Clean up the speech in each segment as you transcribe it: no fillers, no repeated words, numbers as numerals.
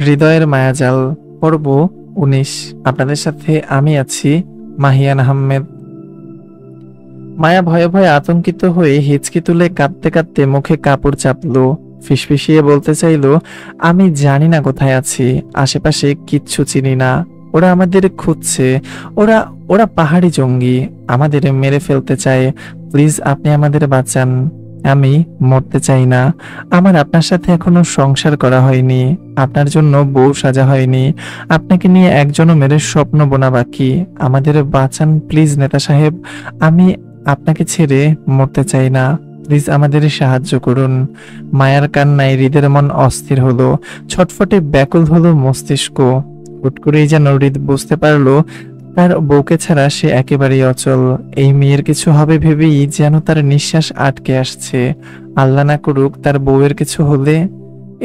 হৃদয়ের মায়াজাল পর্ব ১৯। আপনাদের সাথে আমি আছি মাহিয়ান আহমেদ। মায়া ভয়ে ভয়ে আতঙ্কিত হয়ে হিচকি তুলে কাঁদতে কাঁদতে মুখে কাপড় চাপলো, ফিসফিসিয়ে বলতে চাইলো, আমি জানি না কোথায় আছি, আশেপাশে কিচ্ছু চিনি না। ওরা আমাদের খুঁজছে, ওরা ওরা পাহাড়ি জঙ্গি, আমাদের মেরে ফেলতে চায়। প্লিজ আপনি আমাদের বাঁচান। আমি মরতে চাই না। আমার আপনার সাথে এখনো সংসার করা হয়নি, আপনার জন্য বউ সাজা হয়নি, আপনাকে নিয়ে একজনও মেরে স্বপ্ন বোনা বাকি। আমাদের বাঁচান প্লিজ নেতা সাহেব। আমি আপনাকে ছেড়ে মরতে চাই না, প্লিজ আমাদের সাহায্য করুন। মায়ার কান্নায় হৃদের মন অস্থির হলো, ছটফটে ব্যাকুল হলো মস্তিষ্ক। হুট করেই যেন হৃদ বুঝতে পারলো তার বউকে ছাড়া সে একেবারেই অচল। এই মেয়ের কিছু হবে ভেবেই যেন তার নিঃশ্বাস আটকে আসছে। আল্লাহ না করুক তার বউয়ের কিছু হলে।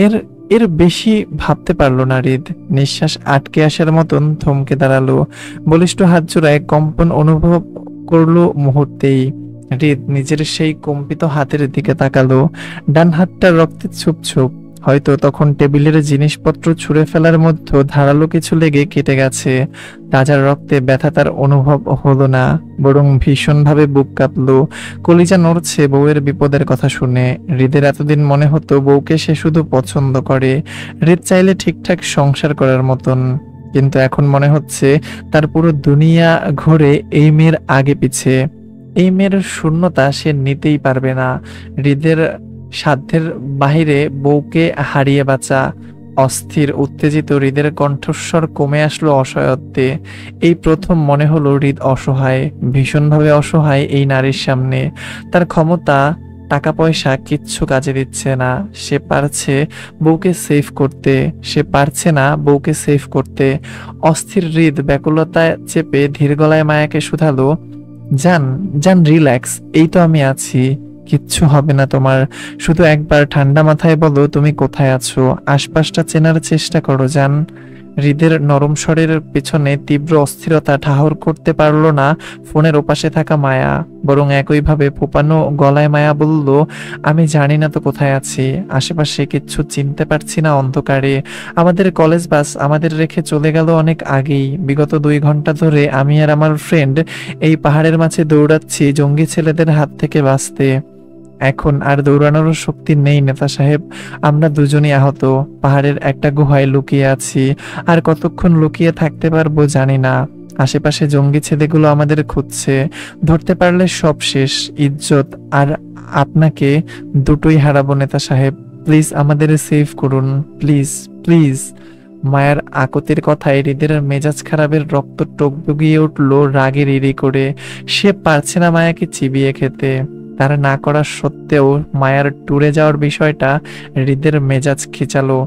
এর এর বেশি ভাবতে পারলো না হৃদ। নিঃশ্বাস আটকে আসার মতন থমকে দাঁড়ালো, বলিষ্ঠ হাত জোড়ায় কম্পন অনুভব করলো মুহূর্তেই। হৃদ নিজের সেই কম্পিত হাতের দিকে তাকালো, ডান হাতটা রক্তে ছুপ ছুপ। হয়তো তখন টেবিলের জিনিসপত্র ছুঁড়ে ফেলার মধ্যে ধারালো কিছু লেগে কেটে গেছে। তাজা রক্তে ব্যথা তার অনুভব হলো না, বরং ভীষণভাবে বুক কাঁপলো। কলিজা নড়ছে বউয়ের বিপদের কথা শুনে। হৃদের এতদিন মনে হতো বউকে সে শুধু পছন্দ করে, হৃদ চাইলে ঠিকঠাক সংসার করার মতন। কিন্তু এখন মনে হচ্ছে তার পুরো দুনিয়া ঘুরে এই মেয়ের আগে পিছে। এই মেয়ের শূন্যতা সে নিতেই পারবে না। হৃদের সাধ্যের বাহিরে বউকে হারিয়ে বাঁচা। অস্থির উত্তেজিত হৃদের কণ্ঠস্বর কমে আসলো অসহায়ত্বে। এই প্রথম মনে হলো হৃদ অসহায়, ভীষণভাবে অসহায় এই নারীর সামনে। তার ক্ষমতা, টাকা পয়সা কিচ্ছু কাজে দিচ্ছে না। সে পারছে বউকে সেভ করতে, সে পারছে না বউকে সেভ করতে। অস্থির হৃদ ব্যাকুলতায় চেপে ধীর গলায় মায়াকে শুধালো, জান জান রিল্যাক্স, এই তো আমি আছি, কিচ্ছু হবে না তোমার। শুধু একবার ঠান্ডা মাথায় বলো তুমি কোথায় আছো, আশপাশটা চেনার চেষ্টা করো জান। হৃদের নরম স্বরের পেছনে তীব্র অস্থিরতা ঠাহর করতে পারলো না ফোনের ওপাশে থাকা মায়া, বরং একইভাবে ফোপানো গলায় মায়া বলল, আমি জানি না তো কোথায় আছি, আশেপাশে কিচ্ছু চিনতে পারছি না অন্ধকারে। আমাদের কলেজ বাস আমাদের রেখে চলে গেল অনেক আগেই। বিগত 2 ঘন্টা ধরে আমি আর আমার ফ্রেন্ড এই পাহাড়ের মাঝে দৌড়াচ্ছি জঙ্গি ছেলেদের হাত থেকে বাঁচতে। এখন আর দৌড়ানোর শক্তি নেই নেতা সাহেব, আমরা দুজনই আহত, পাহাড়ের একটা গুহায় লুকিয়ে আছি। আর কতক্ষণ লুকিয়ে থাকতে পারবো জানি না। আশেপাশে জঙ্গি ছেলেগুলো আমাদের খুঁজছে, ধরতে পারলে সব শেষ, ইজ্জত আর আপনাকে দুটোই হারাবো নেতা সাহেব। প্লিজ আমাদের সেভ করুন, প্লিজ প্লিজ। মায়ের আকুতির কথায় হৃদের মেজাজ খারাপের রক্ত টগবগিয়ে উঠল রাগে রিরি করে। সে পারছে না মায়াকে চিবিয়ে খেতে। তারা না করা সত্ত্বেও মায়ার ট্যুরে যাওয়ার বিষয়টা হৃদের মেজাজ খিচালো।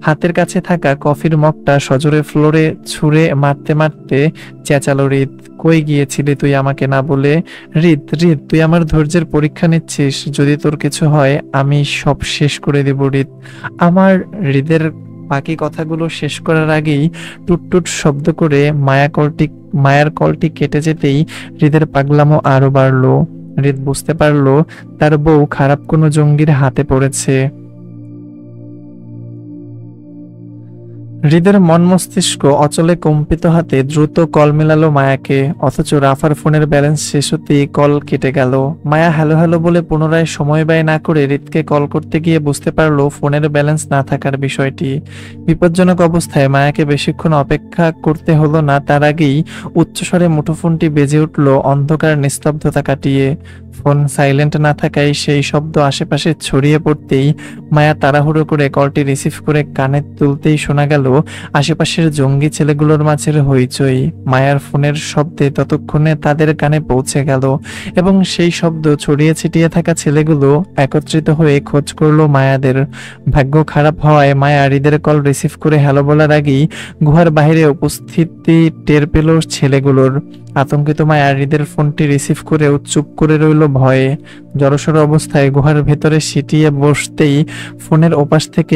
হাতের কাছে থাকা কফির মগটা সজোরে ফ্লোরে ছুঁড়ে মারতে মারতে চেঁচালো, হৃদ কই গিয়েছিলি তুই আমাকে না বলে? হৃদ হৃদ তুই আমার ধৈর্যের পরীক্ষা নিচ্ছিস, যদি তোর কিছু হয় আমি সব শেষ করে দেব হৃদ। আমার হৃদের বাকি কথাগুলো শেষ করার আগেই টুটটুট শব্দ করে মায়ার কলটি কেটে যেতেই হৃদের পাগলামো আরো বাড়লো। হৃদ বুঝতে পারলো তার বউ খারাপ কোনো জঙ্গির হাতে পড়েছে। হৃদের মন মস্তিষ্ক অচলে কম্পিত হাতে দ্রুত কল মেলালো মায়াকে, অথচ রাফার ফোনের ব্যালেন্স শেষ হতেই কল কেটে গেল। মায়া হ্যালো হ্যালো বলে পুনরায় সময় ব্যয় না করে হৃদকে কল করতে গিয়ে বুঝতে পারলো ফোনের ব্যালেন্স না থাকার বিষয়টি। বিপজ্জনক অবস্থায় মায়াকে বেশিক্ষণ অপেক্ষা করতে হলো না, তার আগেই উচ্চস্বরে মুঠোফোনটি বেজে উঠল অন্ধকার নিস্তব্ধতা কাটিয়ে। ফোন সাইলেন্ট না থাকায় সেই শব্দ আশেপাশে ছড়িয়ে পড়তেই মায়া তাড়াহুড়ো করে কলটি রিসিভ করে কানে তুলতেই শোনা গেল আশেপাশের জঙ্গি ছেলেগুলোর মাঝের হইচই। মায়ার ফোনের শব্দে ততক্ষণে তাদের কানে পৌঁছে গেল এবং সেই শব্দ ছড়িয়ে ছিটিয়ে থাকা ছেলেগুলো একত্রিত হয়ে খোঁজ করলো মায়াদের। ভাগ্য খারাপ হওয়ায় মায়া হৃদের কল রিসিভ করে হ্যালো বলার আগেই গুহার বাইরে উপস্থিতি টের পেল ছেলেগুলোর। আতঙ্কিত মায়া হৃদের ফোনটি রিসিভ করেও চুপ করে রইল ভয়ে। জড়সড় অবস্থায় গুহার ভেতরে সিটিয়ে বসতেই ফোনের ওপাশ থেকে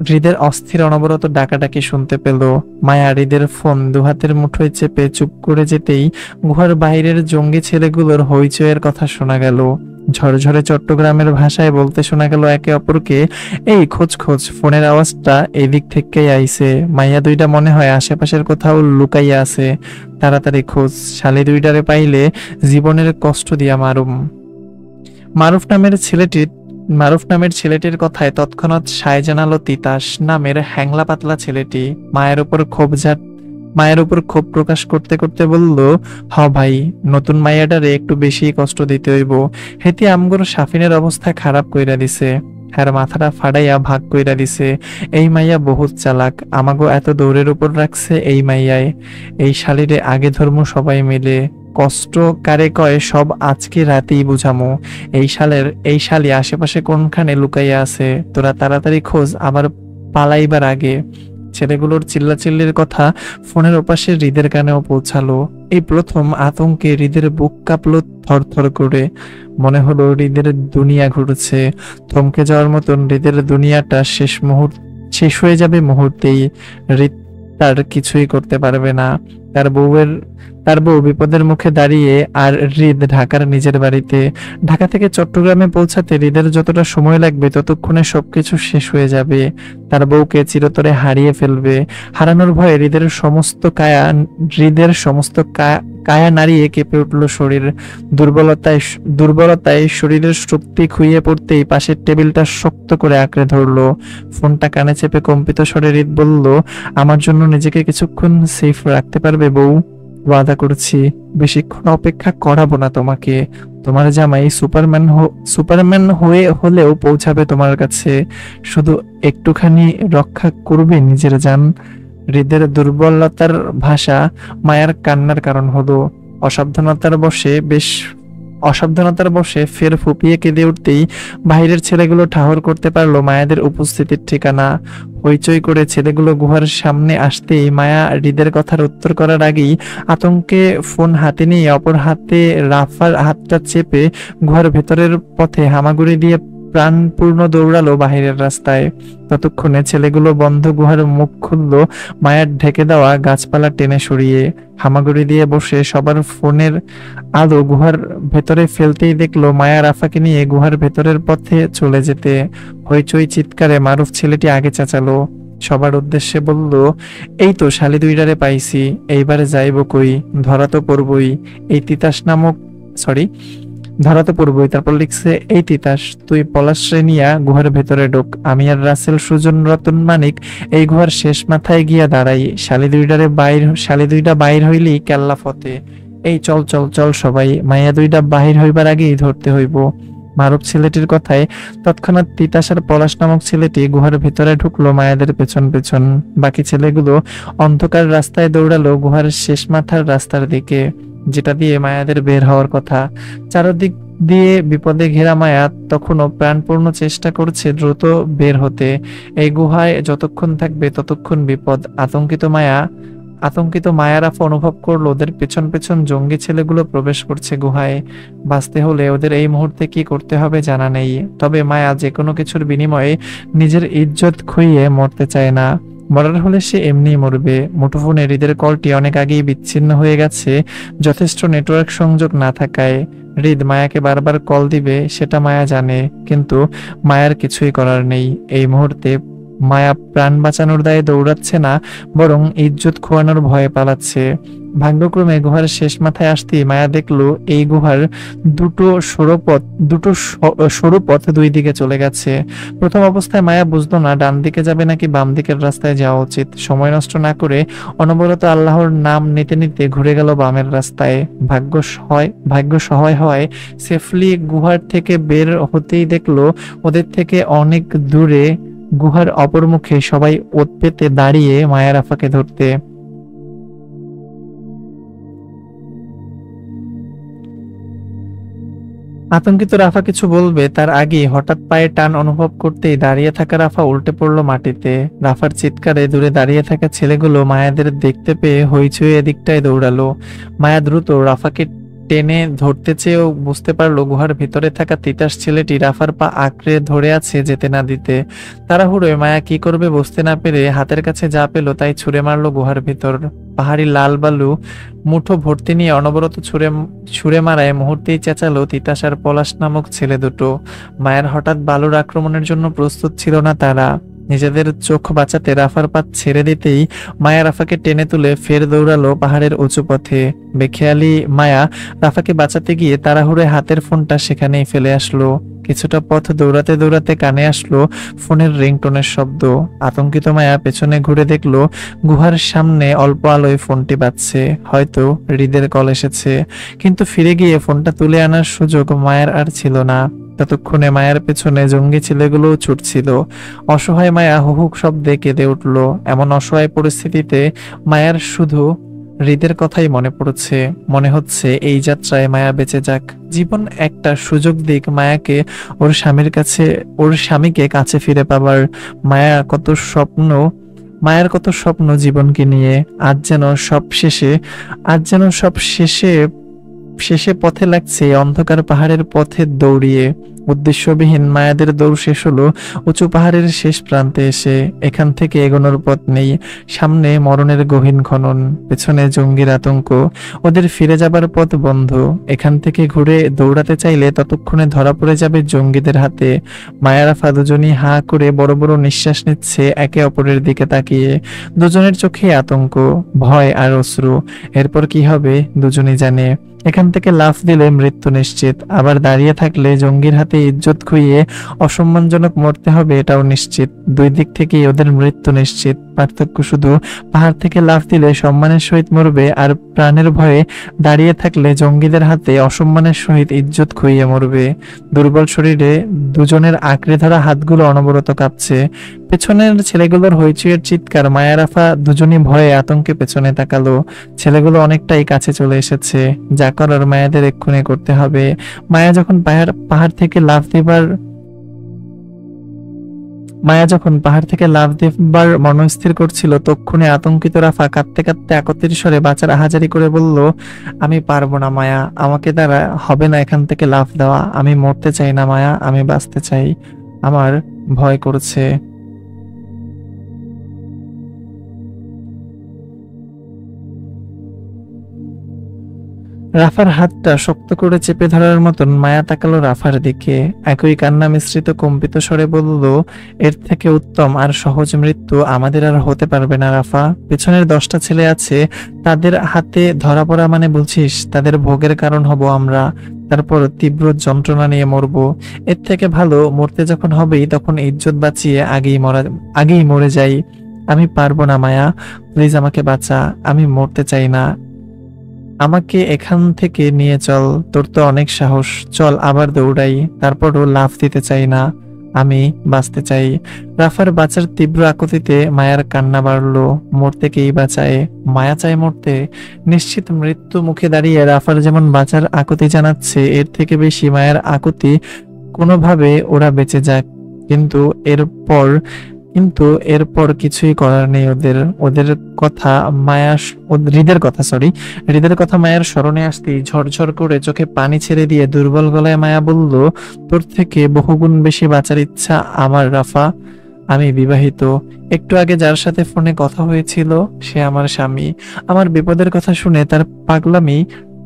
হৃদের অস্থির অনবরত ডাকাডাকি শুনতে পেল। মায়া হৃদের ফোন দুহাতের মুঠোয় চেপে চুপ করে যেতেই গুহার বাইরের জঙ্গি ছেলেগুলোর হইচইয়ের কথা শোনা গেল। ঝরঝরে চট্টগ্রামের ভাষায় বলতে শোনা গেল একে অপরকে, এই খোঁজ খোঁজ, ফোনের আওয়াজটা এই দিক থেকেই আইছে। মাইয়া দুইটা মনে হয় আশেপাশের কোথাও লুকাইয়া আছে, তাড়াতাড়ি খোঁজ, শালি দুইটারে পাইলে জীবনের কষ্ট দিয়া মারুম। মারুফ নামের ছেলেটি মারুফ নামের ছেলেটির কথায় তৎক্ষণাৎ সায় জানালো তিতাস নামের হ্যাংলা পাতলা ছেলেটি। মায়ের উপর ক্ষোভ প্রকাশ করতে করতে বলল, হ ভাই, নতুন মাইয়াটারে একটু বেশি কষ্ট দিতে হইব। হেতি আমগর সাফিনের অবস্থা খারাপ কইরা দিছে, হ্যার মাথাটা ফাড়াইয়া ভাগ কইরা দিছে। এই মাইয়া বহুত চালাক, আমাগো এত দৌড়ের উপর রাখছে এই মাইয়ায়। এই শালিরে আগে ধর্ম সবাই মিলে, কষ্ট কারে কয় সব আজকে রাতেই বুঝামো। এই শালি আশেপাশে কোনখানে লুকাইয়া আছে, তোরা তাড়াতাড়ি খোঁজ, আবার পালাইবার আগে। ছেলেগুলোর চিল্লাচিল্লির কথা ফোনের ওপাশে হৃদের কানেও পৌঁছালো। এই প্রথম আতঙ্কে হৃদের বুক কাঁপলো থরথর করে। মনে হলো হৃদের দুনিয়া ঘুরছে। থমকে যাওয়ার মতন হৃদের দুনিয়াটা শেষ হয়ে যাবে মুহূর্তেই। হৃদ তার কিছুই করতে পারবে না। তার বউ বিপদের মুখে দাঁড়িয়ে, আর হৃদ ঢাকার নিজের বাড়িতে। ঢাকা থেকে চট্টগ্রামে পৌঁছাতে হৃদের যতটা সময় লাগবে ততক্ষণে সবকিছু শেষ হয়ে যাবে। তার বউকে চিরতরে হারিয়ে ফেলবে। হারানোর ভয়ে হৃদের সমস্ত কায়া নাড়িয়ে কেঁপে উঠল শরীর। দুর্বলতায় শরীরের শক্তি খুইয়ে পড়তেই পাশের টেবিলটা শক্ত করে আঁকড়ে ধরলো। ফোনটা কানে চেপে কম্পিত স্বরে হৃদ বলল, আমার জন্য নিজেকে কিছুক্ষণ সেফ রাখতে পারবে বউ? ওয়াদা করছি বেশিক্ষণ অপেক্ষা করাবো না তোমাকে। তোমার জামাই সুপারম্যান হলেও পৌঁছাবে তোমার কাছে। শুধু একটুখানি রক্ষা করবে নিজের জান। হৃদের দুর্বলতার ভাষা মায়ার কান্নার কারণ হলো। অসাবধানতার বশে ফের ফুপিয়ে কেঁদে উঠতেই বাইরের ছেলেগুলো ঠাহর করতে পারলো মায়াদের উপস্থিতির ঠিকানা। হইচই করে ছেলেগুলো গুহার সামনে আসতেই মায়া হৃদের কথার উত্তর করার আগেই আতঙ্কে ফোন হাতে নিয়ে অপর হাতে রাফার হাতটা চেপে গুহার ভেতরের পথে হামাগুড়ি দিয়ে প্রাণপূর্ণ দৌড়ালো বাহিরের রাস্তায়। ততক্ষণে ছেলেগুলো বন্ধ গুহার মুখ খুলল, মায়ার ঢেকে দেওয়া গাছপালা টেনে সরিয়ে। হামাগুড়ি দিয়ে বসে সবার ফোনের আলো গুহার ভেতরে ফেলতেই দেখলো মায়া রাফাকে নিয়ে গুহার ভেতরের পথে চলে যেতে। হইচই চিৎকারে মারুফ ছেলেটি আগে চেঁচালো, সবার উদ্দেশ্যে বলল, এই তো শালি দুইটারে পাইছি, এইবারে যাইব কই, ধরা তো পড়বই। তারপর লিখছে, এই তিতাস, তুই পলাশরে নিয়া গুহার ভেতরে ঢোক, আমি আর রাসেল সুজন রতন মানিক এই গুহার শেষ মাথায় গিয়া দাঁড়াই। শালি দুইটা বাইর হইলেই কেল্লা ফতে। এই চল চল চল সবাই, মাইয়া দুইটা বাহির হইবার আগেই ধরতে হইব। মারুফ ছেলেটির কথায় তৎক্ষণাৎ তিতাস আর পলাশ নামক ছেলেটি গুহার ভেতরে ঢুকলো মায়াদের পেছন পেছন। বাকি ছেলেগুলো অন্ধকার রাস্তায় দৌড়ালো গুহার শেষ মাথার রাস্তার দিকে, যেটা দিয়ে মায়াদের বের হওয়ার কথা। চারদিক দিয়ে বিপদে ঘেরা মায়া তখনও প্রাণপূর্ণ চেষ্টা করছে দ্রুত বের হতে। এই গুহায় যতক্ষণ থাকবে ততক্ষণ বিপদ। আতঙ্কিত মায়ারাফা অনুভব করলো ওদের পেছন পেছন জঙ্গি ছেলেগুলো প্রবেশ করছে গুহায়। বাঁচতে হলে ওদের এই মুহূর্তে কি করতে হবে জানা নেই। তবে মায়া যে কোনো কিছুর বিনিময়ে নিজের ইজ্জত খুইয়ে মরতে চায় না। মরার হলে সে এমনিই মরবে। মুঠোফোনে হৃদের কলটি অনেক আগেই বিচ্ছিন্ন হয়ে গেছে, যথেষ্ট নেটওয়ার্ক সংযোগ না থাকায়। হৃদ মায়াকে বারবার কল দিবে সেটা মায়া জানে, কিন্তু মায়ার কিছুই করার নেই। এই মুহূর্তে মায়া প্রাণ বাঁচানোর দায়ে দৌড়াচ্ছে না, বরং ইজ্জত খোয়ানোর ভয়ে পালাচ্ছে। ভাগ্যক্রমে গুহার শেষ মাথায় আসতেই মায়া দেখলো এই গুহার দুটো সরু পথ দুই দিকে চলে গেছে। প্রথম অবস্থায় মায়া বুঝলো না ডান দিকে যাবে নাকি বাম দিকের রাস্তায় যাওয়া উচিত। সময় নষ্ট না করে অনবরত আল্লাহর নাম নিতে নিতে ঘুরে গেল বামের রাস্তায়। ভাগ্য সহায় হয় সেফলি গুহার থেকে বের হতেই দেখলো ওদের থেকে অনেক দূরে গুহার অপর মুখে সবাই ওত পেতে দাঁড়িয়ে মায়া রাফাকে ধরতে। আতঙ্কিত রাফা কিছু বলবে তার আগে হঠাৎ পায়ে টান অনুভব করতেই দাঁড়িয়ে থাকা রাফা উল্টে পড়লো মাটিতে। রাফার চিৎকারে দূরে দাঁড়িয়ে থাকা ছেলেগুলো মায়াদের দেখতে পেয়ে হইচই এদিকটায় দৌড়ালো। মায়া দ্রুত রাফাকে টেনে ধরতে চেয়েও বুঝতে পারলো গুহার ভিতরে থাকা তিতাস ছেলেটি রাফার পা আঁকড়ে ধরে আছে যেতে না দিতে। তাড়াহুড়োয় মায়া কি করবে বুঝতে না পেরে হাতের কাছে যা পেল তাই ছুঁড়ে মারলো গুহার ভিতর। পাহাড়ি লাল বালু মুঠো ভর্তি নিয়ে অনবরত ছুঁড়ে মারায় মুহূর্তেই চেঁচালো তিতাস আর পলাশ নামক ছেলে দুটো। মায়ের হঠাৎ বালুর আক্রমণের জন্য প্রস্তুত ছিল না তারা। নিজেদের চোখ বাঁচাতে রাফার পা ছেড়ে দিতেই মায়া রাফাকে টেনে তুলে ফের দৌড়ালো পাহাড়ের উঁচু পথে। বেখেয়ালি মায়া রাফাকে বাঁচাতে গিয়ে তাড়াহুড়োয় হাতের ফোনটা সেখানেই ফেলে আসলো। কিছুটা পথ দৌড়াতে দৌড়াতে কানে আসলো ফোনের রিংটোনের শব্দ। আতঙ্কিত মায়া পেছনে ঘুরে দেখলো গুহার সামনে অল্প আলোয় ফোনটি বাজছে। হয়তো হৃদের কল এসেছে। কিন্তু ফিরে গিয়ে ফোনটা তুলে আনার সুযোগ মায়ের আর ছিল না। ততক্ষণে মায়ের পেছনে জঙ্গি ছেলেগুলোও ছুটছিল। অসহায় মায়া হুহুক শব্দে কেঁদে উঠল। এমন অসহায় পরিস্থিতিতে মায়ার শুধু হৃদের কথাই মনে পড়ছে। মনে হচ্ছে এই যাত্রায় মায়া বেঁচে যাক, জীবন একটা সুযোগ দিক মায়াকে, ওর স্বামীকে কাছে ফিরে পাবার। মায়ের কত স্বপ্ন জীবনকে নিয়ে। আজ যেন সব শেষে পথে লাগছে অন্ধকার পাহাড়ের পথে দৌড়িয়ে। উদ্দেশ্যবিহীন মায়াদের দৌড় শেষ হলো উঁচু পাহাড়ের শেষ প্রান্তে এসে। এখান থেকে এগোনোর পথ নেই। সামনে মরণের গহীন খনন, পেছনে জঙ্গির আতঙ্ক। ওদের ফিরে যাবার পথ বন্ধ। এখান থেকে ঘুরে দৌড়াতে চাইলে ততক্ষণে ধরা পড়ে যাবে জঙ্গিদের হাতে। মায়া রাফা দুজনই হা করে বড় বড় নিঃশ্বাস নিচ্ছে একে অপরের দিকে তাকিয়ে। দুজনের চোখে আতঙ্ক, ভয় আর অশ্রু। এরপর কি হবে দুজনই জানে। এখান থেকে লাফ দিলে মৃত্যু নিশ্চিত, আবার দাঁড়িয়ে থাকলে জঙ্গির হাতে ইজ্জত খুইয়ে অসম্মানজনক মরতে হবে এটাও নিশ্চিত। দুই দিক থেকেই ওদের মৃত্যু নিশ্চিত। পার্থক্য শুধু পাহাড় থেকে লাফ দিলে সম্মানের সহিত মরবে, আর প্রাণের ভয়ে দাঁড়িয়ে থাকলে জঙ্গিদের হাতে অসম্মানের সহিত ইজ্জত খুইয়ে মরবে। দুর্বল শরীরে দুজনের আঁকড়ে ধরা হাতগুলো অনবরত কাঁপছে। পেছনের ছেলেগুলোর হইচইয়ের চিৎকার। মায়া রাফা দুজনই ভয়ে আতঙ্কে পেছনে তাকালো। ছেলেগুলো অনেকটাই কাছে চলে এসেছে। যা করার মায়াদের এক্ষুনি করতে হবে। মায়া যখন পাহাড় থেকে লাফ দিবার মনস্থির করছিল, তক্ষুনি আতঙ্কিত রাফা কাঁদতে কাঁদতে একত্রিত স্বরে বাঁচার আহাজারি করে বলল, আমি পারবো না মায়া, আমাকে দ্বারা হবে না এখান থেকে লাফ দেওয়া। আমি মরতে চাই না মায়া, আমি বাঁচতে চাই। আমার ভয় করছে। রাফার হাতটা শক্ত করে চেপে ধরার মতন মায়া তাকালো রাফার দিকে। একই কান্না মিশ্রিত কম্পিত স্বরে বলল, এর থেকে উত্তম আর সহজ মৃত্যু আমাদের আর হতে পারবে না রাফা। পেছনের 10টা ছেলে আছে, তাদের হাতে ধরা পড়া মানে বুঝিস তাদের ভোগের কারণ হব আমরা। তারপর তীব্র যন্ত্রণা নিয়ে মরবো। এর থেকে ভালো মরতে যখন হবেই তখন ইজ্জত বাঁচিয়ে আগেই মরে যাই। আমি পারবো না মায়া, প্লিজ আমাকে বাঁচা, আমি মরতে চাই না। আমাকে এখান থেকে নিয়ে চল, তোর তো অনেক সাহস, চল আবার দৌড়াই। তারপরও লাফ দিতে চাই না, আমি বাঁচতে চাই। রাফার বাঁচার তীব্র আকুতিতে মায়ার কান্না বাড়লো। মরতে কেই বাঁচায়, মায়া চায় মরতে। নিশ্চিত মৃত্যু মুখে দাঁড়িয়ে রাফার যেমন বাঁচার আকুতি জানাচ্ছে, এর থেকে বেশি মায়ের আকুতি কোনোভাবে ওরা বেঁচে যাক। কিন্তু এরপর কিছুই করার নেই ওদের। হৃদের কথা মায়ের স্মরণে আসতেই ঝরঝর করে চোখে পানি ছেড়ে দিয়ে দুর্বল গলায় মায়া বলল, তোর থেকে বহুগুণ বেশি বাঁচার ইচ্ছা আমার রাফা। আমি বিবাহিত। একটু আগে যার সাথে ফোনে কথা হয়েছিল সে আমার স্বামী। আমার বিপদের কথা শুনে তার পাগলামি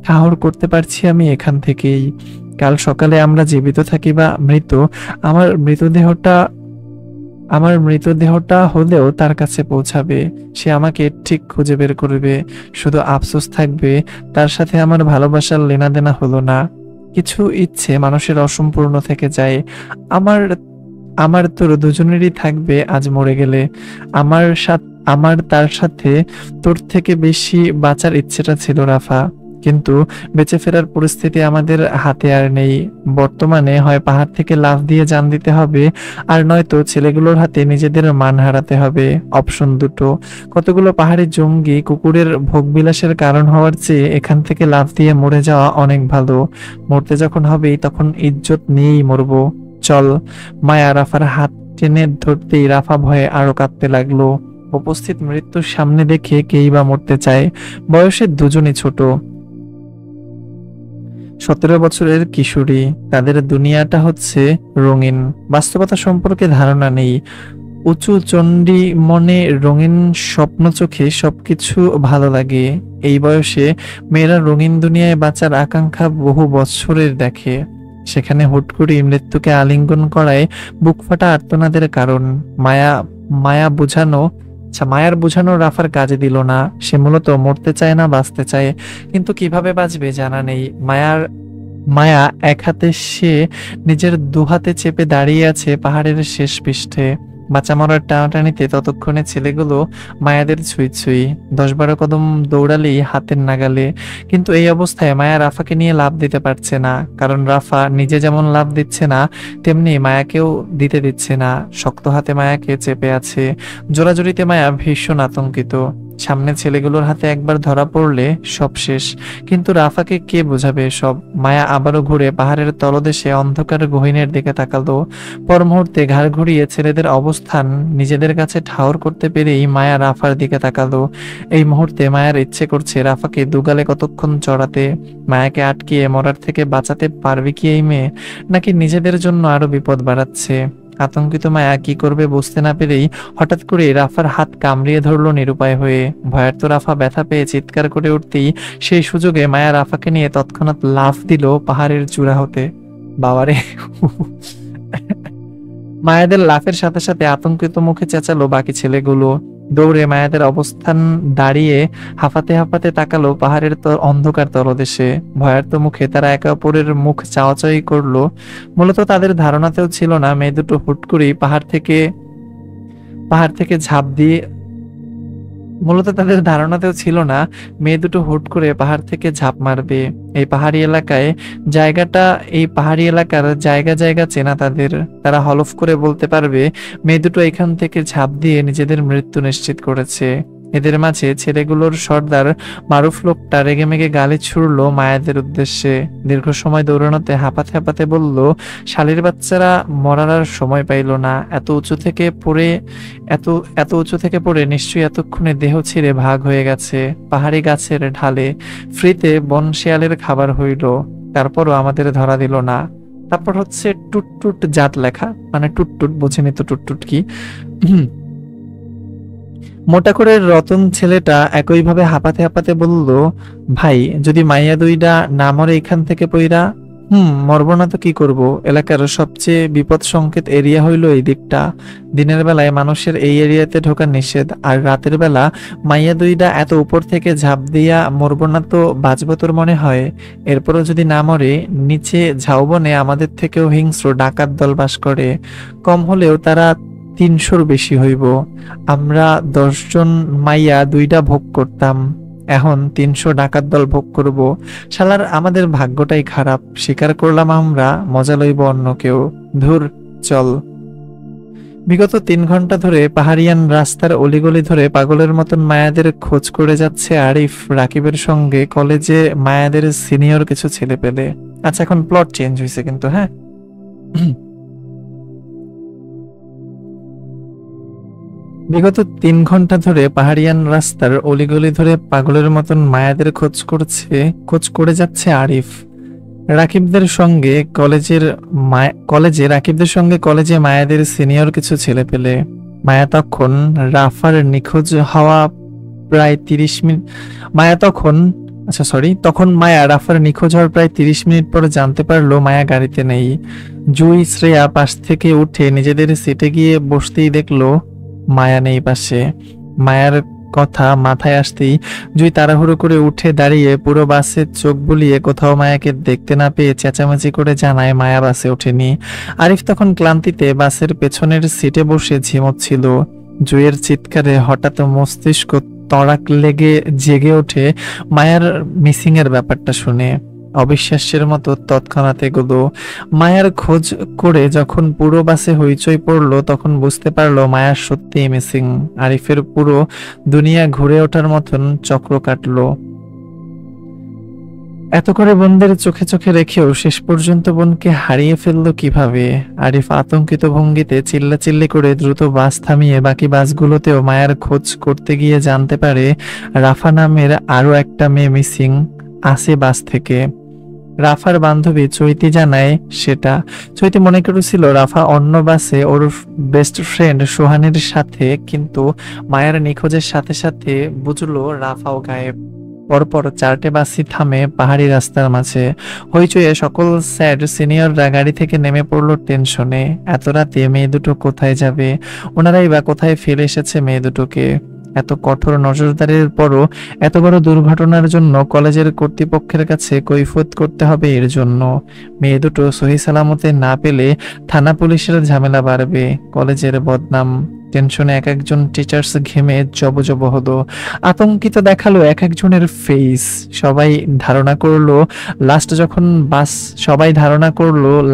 ঠাহর করতে পারছি আমি এখান থেকেই। কাল সকালে আমরা জীবিত থাকি বা মৃত, আমার মৃতদেহটা হলেও তার কাছে পৌঁছাবে। সে আমাকে ঠিক খুঁজে বের করবে। শুধু আফসোস থাকবে তার সাথে আমার ভালোবাসার লেনাদেনা হলো না। কিছু ইচ্ছে মানুষের অসম্পূর্ণ থেকে যায়। আমার তোর দুজনেরই থাকবে আজ মরে গেলে। আমার তার সাথে তোর থেকে বেশি বাঁচার ইচ্ছেটা ছিল রাফা, কিন্তু বেঁচে ফেরার পরিস্থিতি আমাদের হাতে আর নেই। বর্তমানে হয় পাহাড় থেকে লাফ দিয়ে জান দিতে হবে, আর নয়তো ছেলেগুলোর হাতে নিজেদের মান হারাতে হবে। অপশন দুটো। কতগুলো পাহাড়ি জঙ্গি কুকুরের ভোগবিলাসের কারণ হওয়ার চেয়ে এখান থেকে লাফ দিয়ে মরে যাওয়া অনেক ভালো। মরতে যখন হবেই তখন ইজ্জত নিয়েই মরবো। চল। মায়া রাফার হাত টেনে ধরতেই রাফা ভয়ে আরো কাঁদতে লাগলো। উপস্থিত মৃত্যুর সামনে দেখে কেই বা মরতে চায়। বয়সে দুজনই ছোট। 17 বছরের কিশোরী, তাদের দুনিয়াটা হচ্ছে রঙিন, বাস্তবতা সম্পর্কে ধারণা নেই। উঁচু চণ্ডী মনে, রঙিন স্বপ্ন চোখে সবকিছু ভালো লাগে। এই বয়সে মেয়েরা রঙিন দুনিয়ায় বাঁচার আকাঙ্ক্ষা বহু বছরের দেখে, সেখানে হুট করে মৃত্যুকে আলিঙ্গন করায় বুক ফাটা আর্তনাদের কারণ। মায়া মায়া বোঝানো মায়ার বোঝানো রাফার কাজে দিল না। সে মূলত মরতে চায় না, বাঁচতে চায়, কিন্তু কিভাবে বাঁচবে জানা নেই। মায়া এক হাতে সে নিজের দুহাতে চেপে দাঁড়িয়ে আছে পাহাড়ের শেষ পৃষ্ঠে। বাঁচা মরার টানাটানিতে ততক্ষণে ছেলেগুলো মায়াদের ছুঁই ছুঁই, 10-12 কদম দৌড়ালেই হাতের নাগালে। কিন্তু এই অবস্থায় মায়া রাফাকে নিয়ে লাফ দিতে পারছে না, কারণ রাফা নিজে যেমন লাফ দিচ্ছে না, তেমনি মায়াকেও দিতে দিচ্ছে না। শক্ত হাতে মায়াকে চেপে আছে। জোরাজুরিতে মায়া ভীষণ আতঙ্কিত। সামনে ছেলেগুলোর হাতে একবার ধরা পড়লে সব শেষ। কিন্তু রাফাকে কে বোঝাবে সব? মায়া আবারও ঘুরে পাহাড়ের তলদেশে অন্ধকার গহীনের দিকে তাকালো। পর মুহূর্তে ঘাড় ঘুরিয়ে ছেলেদের অবস্থান নিজেদের কাছে ঠাউর করতে পেরেই মায়া রাফার দিকে তাকালো। এই মুহূর্তে মায়ার ইচ্ছে করছে রাফাকে দুগালে কতক্ষণ চড়াতে। মায়াকে আটকিয়ে মরার থেকে বাঁচাতে পারবে কি এই মেয়ে, নাকি নিজেদের জন্য আরো বিপদ বাড়াচ্ছে? আতঙ্কিত মায়া কি করবে বুঝতে না পেরেই হঠাৎ করে রাফার হাত কামড়িয়ে ধরলো নিরুপায় হয়ে। ভয়ার্ত রাফা ব্যথা পেয়ে চিৎকার করে উঠতেই সেই সুযোগে মায়া রাফাকে নিয়ে তৎক্ষণাৎ লাফ দিল পাহাড়ের চূড়া হতে। বাবারে! মায়াদের লাফের সাথে সাথে আতঙ্কিত মুখে চেঁচালো বাকি ছেলেগুলো। দৌড়ে মায়াদের অবস্থান দাঁড়িয়ে হাঁপাতে হাঁপাতে তাকালো পাহাড়ের অন্ধকার তলদেশে। ভয়ার্ত মুখে তারা একে অপরের মুখ চাওয়াচাওয়ি করলো। মূলত তাদের ধারণাতেও ছিল না মেয়ে দুটো হুট করেই পাহাড় থেকে ঝাঁপ দিয়ে মূলত তাদের ধারণাতেও ছিল না মেয়ে দুটো হুট করে পাহাড় থেকে ঝাঁপ মারবে। এই পাহাড়ি এলাকার জায়গা জায়গা চেনা তাদের। তারা হলফ করে বলতে পারবে মেয়ে দুটো এখান থেকে ঝাঁপ দিয়ে নিজেদের মৃত্যু নিশ্চিত করেছে। এদের মাঝে ছেলেগুলোর সর্দার মারুফ লোকটা রেগেমেগে গালি ছুড়লো মায়াদের উদ্দেশ্যে। দীর্ঘ সময় দৌড়ানোতে হাঁপাতে হাঁপাতে বলল, শালির বাচ্চারা মরার আর সময় পাইল না। এত উঁচু থেকে পড়ে নিশ্চয়ই এতক্ষণে দেহ ছিঁড়ে ভাগ হয়ে গেছে। পাহাড়ি গাছের ঢালে ফ্রিতে বন শিয়ালের খাবার হইল, তারপরও আমাদের ধরা দিল না। তারপর হচ্ছে টুটটুট জাত লেখা, মানে টুটটুট, বোঝেনি তো টুটটুট কি। মোটা করে রতন ছেলেটা একইভাবে হাঁপাতে হাঁপাতে বলল, ভাই, যদি মাইয়া দুইটা না মরে এখান থেকে পইরা? মরবো না তো কি করব? এলাকার সবচেয়ে বিপদ সংকেত এরিয়া হইল এই দিকটা। দিনের বেলায় মানুষের এই এরিয়াতে ঢোকা নিষেধ, আর রাতের বেলা মাইয়া দুইটা এত উপর থেকে ঝাঁপ দিয়া মরবো না তো বাঁচবো তোর মনে হয়? এরপরও যদি না মরে, নিচে ঝাউবনে আমাদের থেকেও হিংস্র ডাকাত দল বাস করে। কম হলেও তারা 300-র বেশি হইব। আমরা 10 জন মাইয়া দুইটা ভোগ করতাম, এখন 300 ডাকাত দল ভোগ করব। শালার আমাদের ভাগ্যটাই খারাপ। স্বীকার করলাম আমরা, মজা লইব অন্য কেউ। ধুর, চল। বিগত 3 ঘন্টা ধরে পাহাড়িয়ান রাস্তার অলিগলি ধরে পাগলের মতন মায়াদের খোঁজ করে যাচ্ছে আরিফ, রাকিবের সঙ্গে কলেজে মায়াদের সিনিয়র কিছু ছেলে পেলে। আচ্ছা, এখন প্লট চেঞ্জ হয়েছে কিন্তু, হ্যাঁ। বিগত 3 ঘন্টা ধরে পাহাড়িয়ান রাস্তার অলিগলি ধরে পাগলের মতন মায়াদের খোঁজ করে যাচ্ছে আরিফ। রাকিবদের সঙ্গে কলেজে মায়াদের সিনিয়র কিছু ছেলে পেলে। মায়া তখন রাফার নিখোঁজ হওয়া প্রায় 30 মিনিট তখন মায়া রাফার নিখোঁজ হওয়ার প্রায় 30 মিনিট পর জানতে পারলো মায়া গাড়িতে নেই। জুই, শ্রেয়া পাশ থেকে উঠে নিজেদের সিটে গিয়ে বসতেই দেখলো মায়া নেই পাশে। মায়ার কথা মাথায় আসতেই জুই তাড়াহুড়ো করে উঠে দাঁড়িয়ে পুরো বাসে চোখ বুলিয়ে কোথাও মায়াকে দেখতে না পেয়ে চেঁচামেচি করে জানায় মায়া বাসে ওঠেনি। আরিফ তখন ক্লান্তিতে বাসের পেছনের সিটে বসে ঝিমোচ্ছিল। জুইয়ের চিৎকারে হঠাৎ মস্তিষ্ক তড়াক লেগে জেগে ওঠে মায়ার মিসিং এর ব্যাপারটা শুনে। অবিশ্বাস্যের মতো তৎক্ষণাৎ এগুলো মায়ার খোঁজ করে যখন পুরো বাসে হইচই পড়লো, তখন বুঝতে পারলো মায়া সত্যিই মিসিং। আরিফের পুরো দুনিয়া ঘুরে ওঠার মতন চক্র কাটলো। এত করে বোনদের চোখে চোখে রেখেও শেষ পর্যন্ত বোনকে হারিয়ে ফেললো কিভাবে? আরিফ আতঙ্কিত ভঙ্গিতে চিল্লাচিল্লি করে দ্রুত বাস থামিয়ে বাকি বাসগুলোতেও মায়ার খোঁজ করতে গিয়ে জানতে পারে রাফা নামের আরো একটা মেয়ে মিসিং আছে বাস থেকে। রাফার বান্ধবী চৈতি জানায় সেটা। চৈতি মনে করেছিল রাফা অন্য বাসে ওর বেস্ট ফ্রেন্ড সোহানের সাথে, কিন্তু মায়ার নিখোঁজের সাথে সাথে বুঝলো রাফাও গায়েব। পরপর 4টে বাসই থামে পাহাড়ি রাস্তার মাঝে। হইচইয়ে সকল স্যাড সিনিয়ররা গাড়ি থেকে নেমে পড়লো টেনশনে। এত রাতে মেয়ে দুটো কোথায় যাবে? ওনারাই বা কোথায় ফেলে এসেছে মেয়ে দুটোকে? এত কঠোর নজরদারির পরও এত বড় দুর্ঘটনার জন্য কলেজের কর্তৃপক্ষের কাছে কৈফিয়ত করতে হবে। এর জন্য মেয়ে দুটো সহি সালামতে না পেলে থানা পুলিশের ঝামেলা বাড়বে, কলেজের বদনাম। টেনশনে এক একজন টিচার্স ঘেমে জবজব হলো। আতঙ্কিত দেখালো এক একজনের ফেস। সবাই ধারণা করলো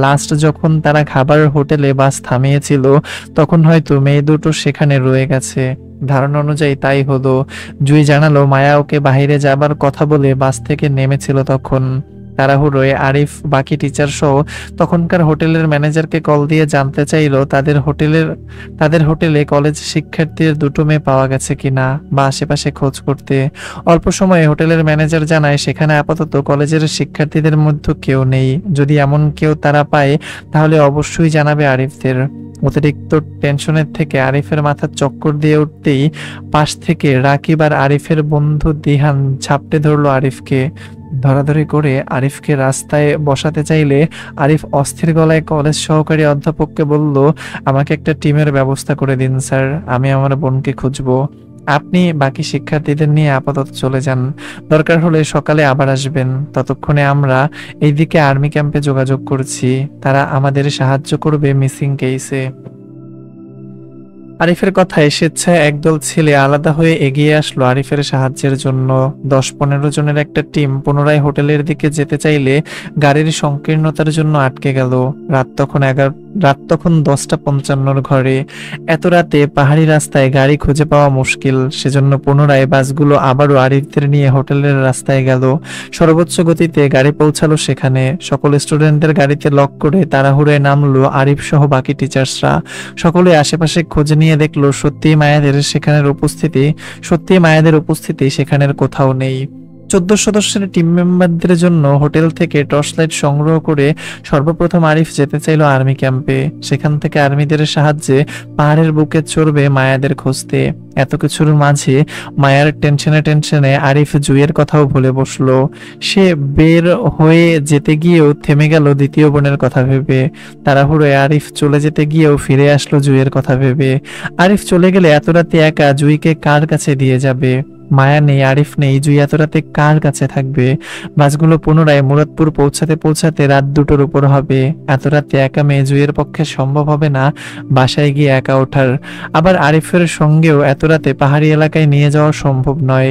লাস্ট যখন তারা খাবার হোটেলে বাস থামিয়েছিল, তখন হয়তো মেয়ে দুটো সেখানে রয়ে গেছে। ধারণা অনুযায়ী তাই হলো। জুই জানালো মায়া ওকে বাইরে যাবার কথা বলে বাস থেকে নেমেছিল। তখন তাড়াহুড়োয় আরিফ বাকি টিচার সহ তখনকার হোটেলের ম্যানেজারকে কল দিয়ে জানতে চাইলো তাদের হোটেলে কলেজ শিক্ষার্থীর দুটো মেয়ে পাওয়া গেছে কিনা বা আশেপাশে খোঁজ করতে। অল্প সময়ে হোটেলের ম্যানেজার জানায় সেখানে আপাতত কলেজের শিক্ষার্থীদের মধ্যে কেউ নেই। যদি এমন কেউ তারা পায় তাহলে অবশ্যই জানাবে আরিফদের। অতিরিক্ত টেনশনের থেকে আরিফের মাথা চক্কর দিয়ে উঠতেই পাশ থেকে রাকিব আর আরিফের বন্ধু দিহান ঝাপটে ধরলো আরিফকে। ধরাধরি করে আরিফকে রাস্তায় বসাতে চাইলে আরিফ অস্থির গলায় কলেজ সহকারী অধ্যাপককে বলল, আমাকে একটা টিমের ব্যবস্থা করে দিন স্যার, আমি আমার বোনকে খুঁজবো। আপনি বাকি শিক্ষার্থীদের নিয়ে আপাতত চলে যান, দরকার হলে সকালে আবার আসবেন। ততক্ষণে আমরা এইদিকে আর্মি ক্যাম্পে যোগাযোগ করছি, তারা আমাদের সাহায্য করবে মিসিং কেসে। আরিফের কথায় স্বেচ্ছায় একদল ছেলে আলাদা হয়ে এগিয়ে আসলো আরিফের সাহায্যের জন্য। 10-15 জনের একটা টিম পুনরায় হোটেলের দিকে যেতে চাইলে গাড়ির সংকীর্ণতার জন্য আটকে গেল। রাত তখন 10টা 55 ঘরে। এত রাতে পাহাড়ি রাস্তায় গাড়ি খুঁজে পাওয়া মুশকিল, সেজন্য পুনরায় বাসগুলো আবারও আরিফদের নিয়ে হোটেলের রাস্তায় গেল। সর্বোচ্চ গতিতে গাড়ি পৌঁছালো সেখানে। সকল স্টুডেন্টদের গাড়িতে লক করে তাড়াহুড়োয় নামলো আরিফ সহ বাকি টিচার্সরা। সকলে আশেপাশে খোঁজ নিয়ে দেখলো সত্যি মায়াদের উপস্থিতি সেখানের কোথাও নেই। 14 সদস্যের টিম মেম্বারদের জন্য হোটেল থেকে টর্চ লাইট সংগ্রহ করে সর্বপ্রথম আরিফ যেতে চাইল আর্মি ক্যাম্পে। সেখান থেকে আর্মিদের সাহায্যে পাহাড়ের বুকে চড়বে মায়াদের খুঁজতে। এত কিছুর মাঝে মায়ার টেনশনে আরিফ জুইয়ের কথাও ভুলে বসলো। সে বের হয়ে যেতে গিয়েও থেমে গেল দ্বিতীয় বোনের কথা ভেবে। তাড়াহুড়োয় আরিফ চলে যেতে গিয়েও ফিরে আসলো জুইয়ের কথা ভেবে। আরিফ চলে গেলে এত রাতে একা জুইকে কার কাছে দিয়ে যাবে? মায়া নেই, আরিফ নেই, জুই এত রাতে কার কাছে থাকবে? বাসগুলো পুনরায় মুরাদপুর পৌঁছাতে রাত 2টোর উপর হবে। এত রাতে একা মেয়ে জুইয়ের পক্ষে সম্ভব হবে না বাসায় গিয়ে একা ওঠার। আবার আরিফের সঙ্গেও এত রাতে পাহাড়ি এলাকায় নিয়ে যাওয়া সম্ভব নয়।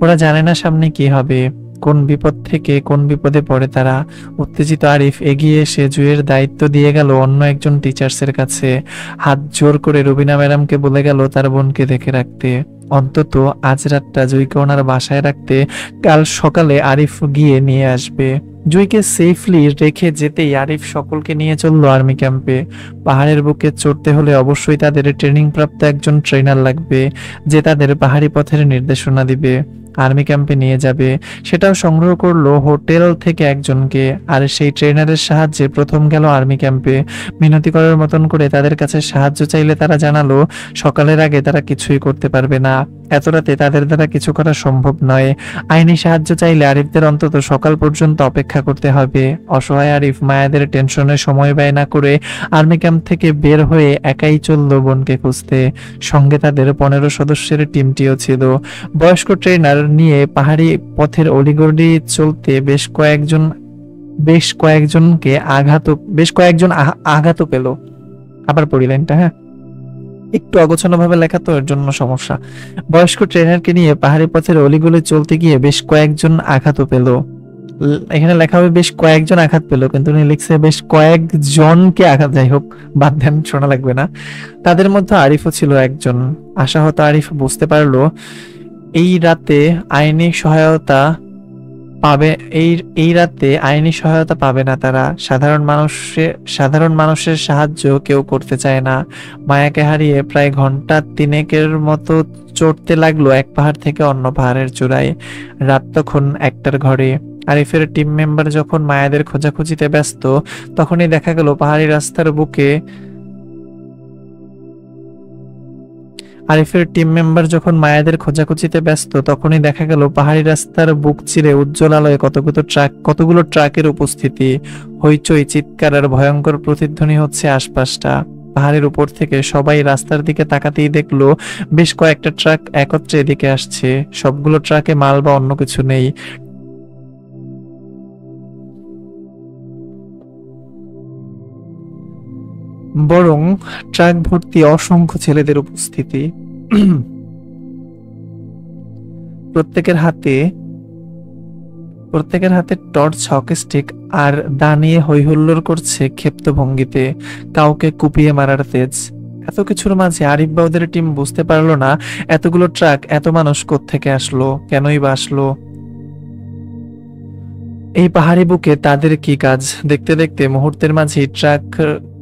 ওরা জানে না সামনে কি হবে, কোন বিপদ থেকে কোন বিপদে পড়ে তারা। উত্তেজিত আরিফ এগিয়ে এসে জুইয়ের দায়িত্ব দিয়ে গেল অন্য একজন টিচার্সের কাছে। হাত জোর করে রুবিনা ম্যাডামকে বলে গেল তার বোনকে দেখে রাখতে, অন্তত আজ রাতটা জুইকে ওনার বাসায় রাখতে। কাল সকালে আরিফ গিয়ে নিয়ে আসবে। জুইকে সেফলি রেখে যেতেই আরিফ সকলকে নিয়ে চললো আর্মি ক্যাম্পে। পাহাড়ের বুকে চড়তে হলে অবশ্যই তাদের ট্রেনিং প্রাপ্ত একজন ট্রেনার লাগবে, যে তাদের পাহাড়ি পথের নির্দেশনা দিবে, আর্মি ক্যাম্পে নিয়ে যাবে। সেটাও সংগ্রহ করলো হোটেল থেকে একজনকে। আর সেই ট্রেনারের সাহায্যে প্রথম গেল আর্মি ক্যাম্পে। মিনতি করার মতন করে তাদের কাছে সাহায্য চাইলে তারা জানালো সকালের আগে তারা কিছুই করতে পারবে না, এত রাতে তাদের দ্বারা কিছু করা সম্ভব নয়। আইনি সাহায্য চাইলে আরিফদের অন্তত সকাল পর্যন্ত অপেক্ষা করতে হবে। অসহায় আরিফ মায়াদের টেনশনে সময় ব্যয় না করে আর্মি ক্যাম্প থেকে বের হয়ে একাই চলল বোনকে খুঁজতে। সঙ্গে তাদের 15 সদস্যের টিমটিও ছিল। বয়স্ক ট্রেনার নিয়ে পাহাড়ি পথের অলিগলি চলতে বেশ কয়েকজন আঘাতও পেল। আবার পড়ি লাইনটা, হ্যাঁ, একটু অগোছালো ভাবে লেখা তো এর জন্য সমস্যা। বয়স্ক ট্রেনারকে নিয়ে পাহাড়ি পথের অলিগলি চলতে গিয়ে বেশ কয়েকজন আঘাতও পেল। এখানে লেখা হবে বেশ কয়েকজন আঘাত পেল, কিন্তু উনি লিখছে বেশ কয়েকজনকে আঘাত। যাই হোক, বাদ দেন, শোনা লাগবে না। তাদের মধ্যে আরিফও ছিল একজন। আশাহত আরিফ বুঝতে পারলো এই রাতে আইনি সহায়তা পাবে না তারা। সাধারণ মানুষের সাহায্য কেউ করতে চায় না। মায়াকে হারিয়ে প্রায় ঘন্টা 3 মতো চড়তে লাগলো এক পাহাড় থেকে অন্য পাহাড়ের চূড়ায়। রাত তখন 1টার ঘরে। আরিফের টিম মেম্বার যখন মায়াদের খোঁজাখুঁজিতে ব্যস্ত তখনই দেখা গেল পাহাড়ি রাস্তার বুকে আরিফের টিম মেম্বার যখন মায়াদের খোঁজাখুঁজিতে ব্যস্ত তখনই দেখা গেল পাহাড়ি রাস্তার বুক চিরে উজ্জ্বল আলোয় কতগুলো ট্রাকের উপস্থিতি। হইচই, চিৎকার আর ভয়ঙ্কর প্রতিধ্বনি হচ্ছে আশপাশটা। পাহাড়ের উপর থেকে সবাই রাস্তার দিকে তাকাতেই দেখলো বেশ কয়েকটা ট্রাক একত্রে এদিকে আসছে। সবগুলো ট্রাকে মাল বা অন্য কিছু নেই, বরং ট্রাক ভর্তি অসংখ্য ছেলেদের উপস্থিতি। প্রত্যেকের হাতে টর্চ, হকি স্টিক আর দা নিয়ে হইহুল্লোড় করছে ক্ষিপ্ত ভঙ্গিতে, কাউকে কুপিয়ে মারার তেজ। এত কিছুর মাঝে আরিফ বা ওদের টিম বুঝতে পারলো না এতগুলো ট্রাক, এত মানুষ কোত্থেকে আসলো, কেনই বা আসলো। এই পাহাড়ি বুকে তাদের কি কাজ? দেখতে দেখতে মুহূর্তের মাঝেই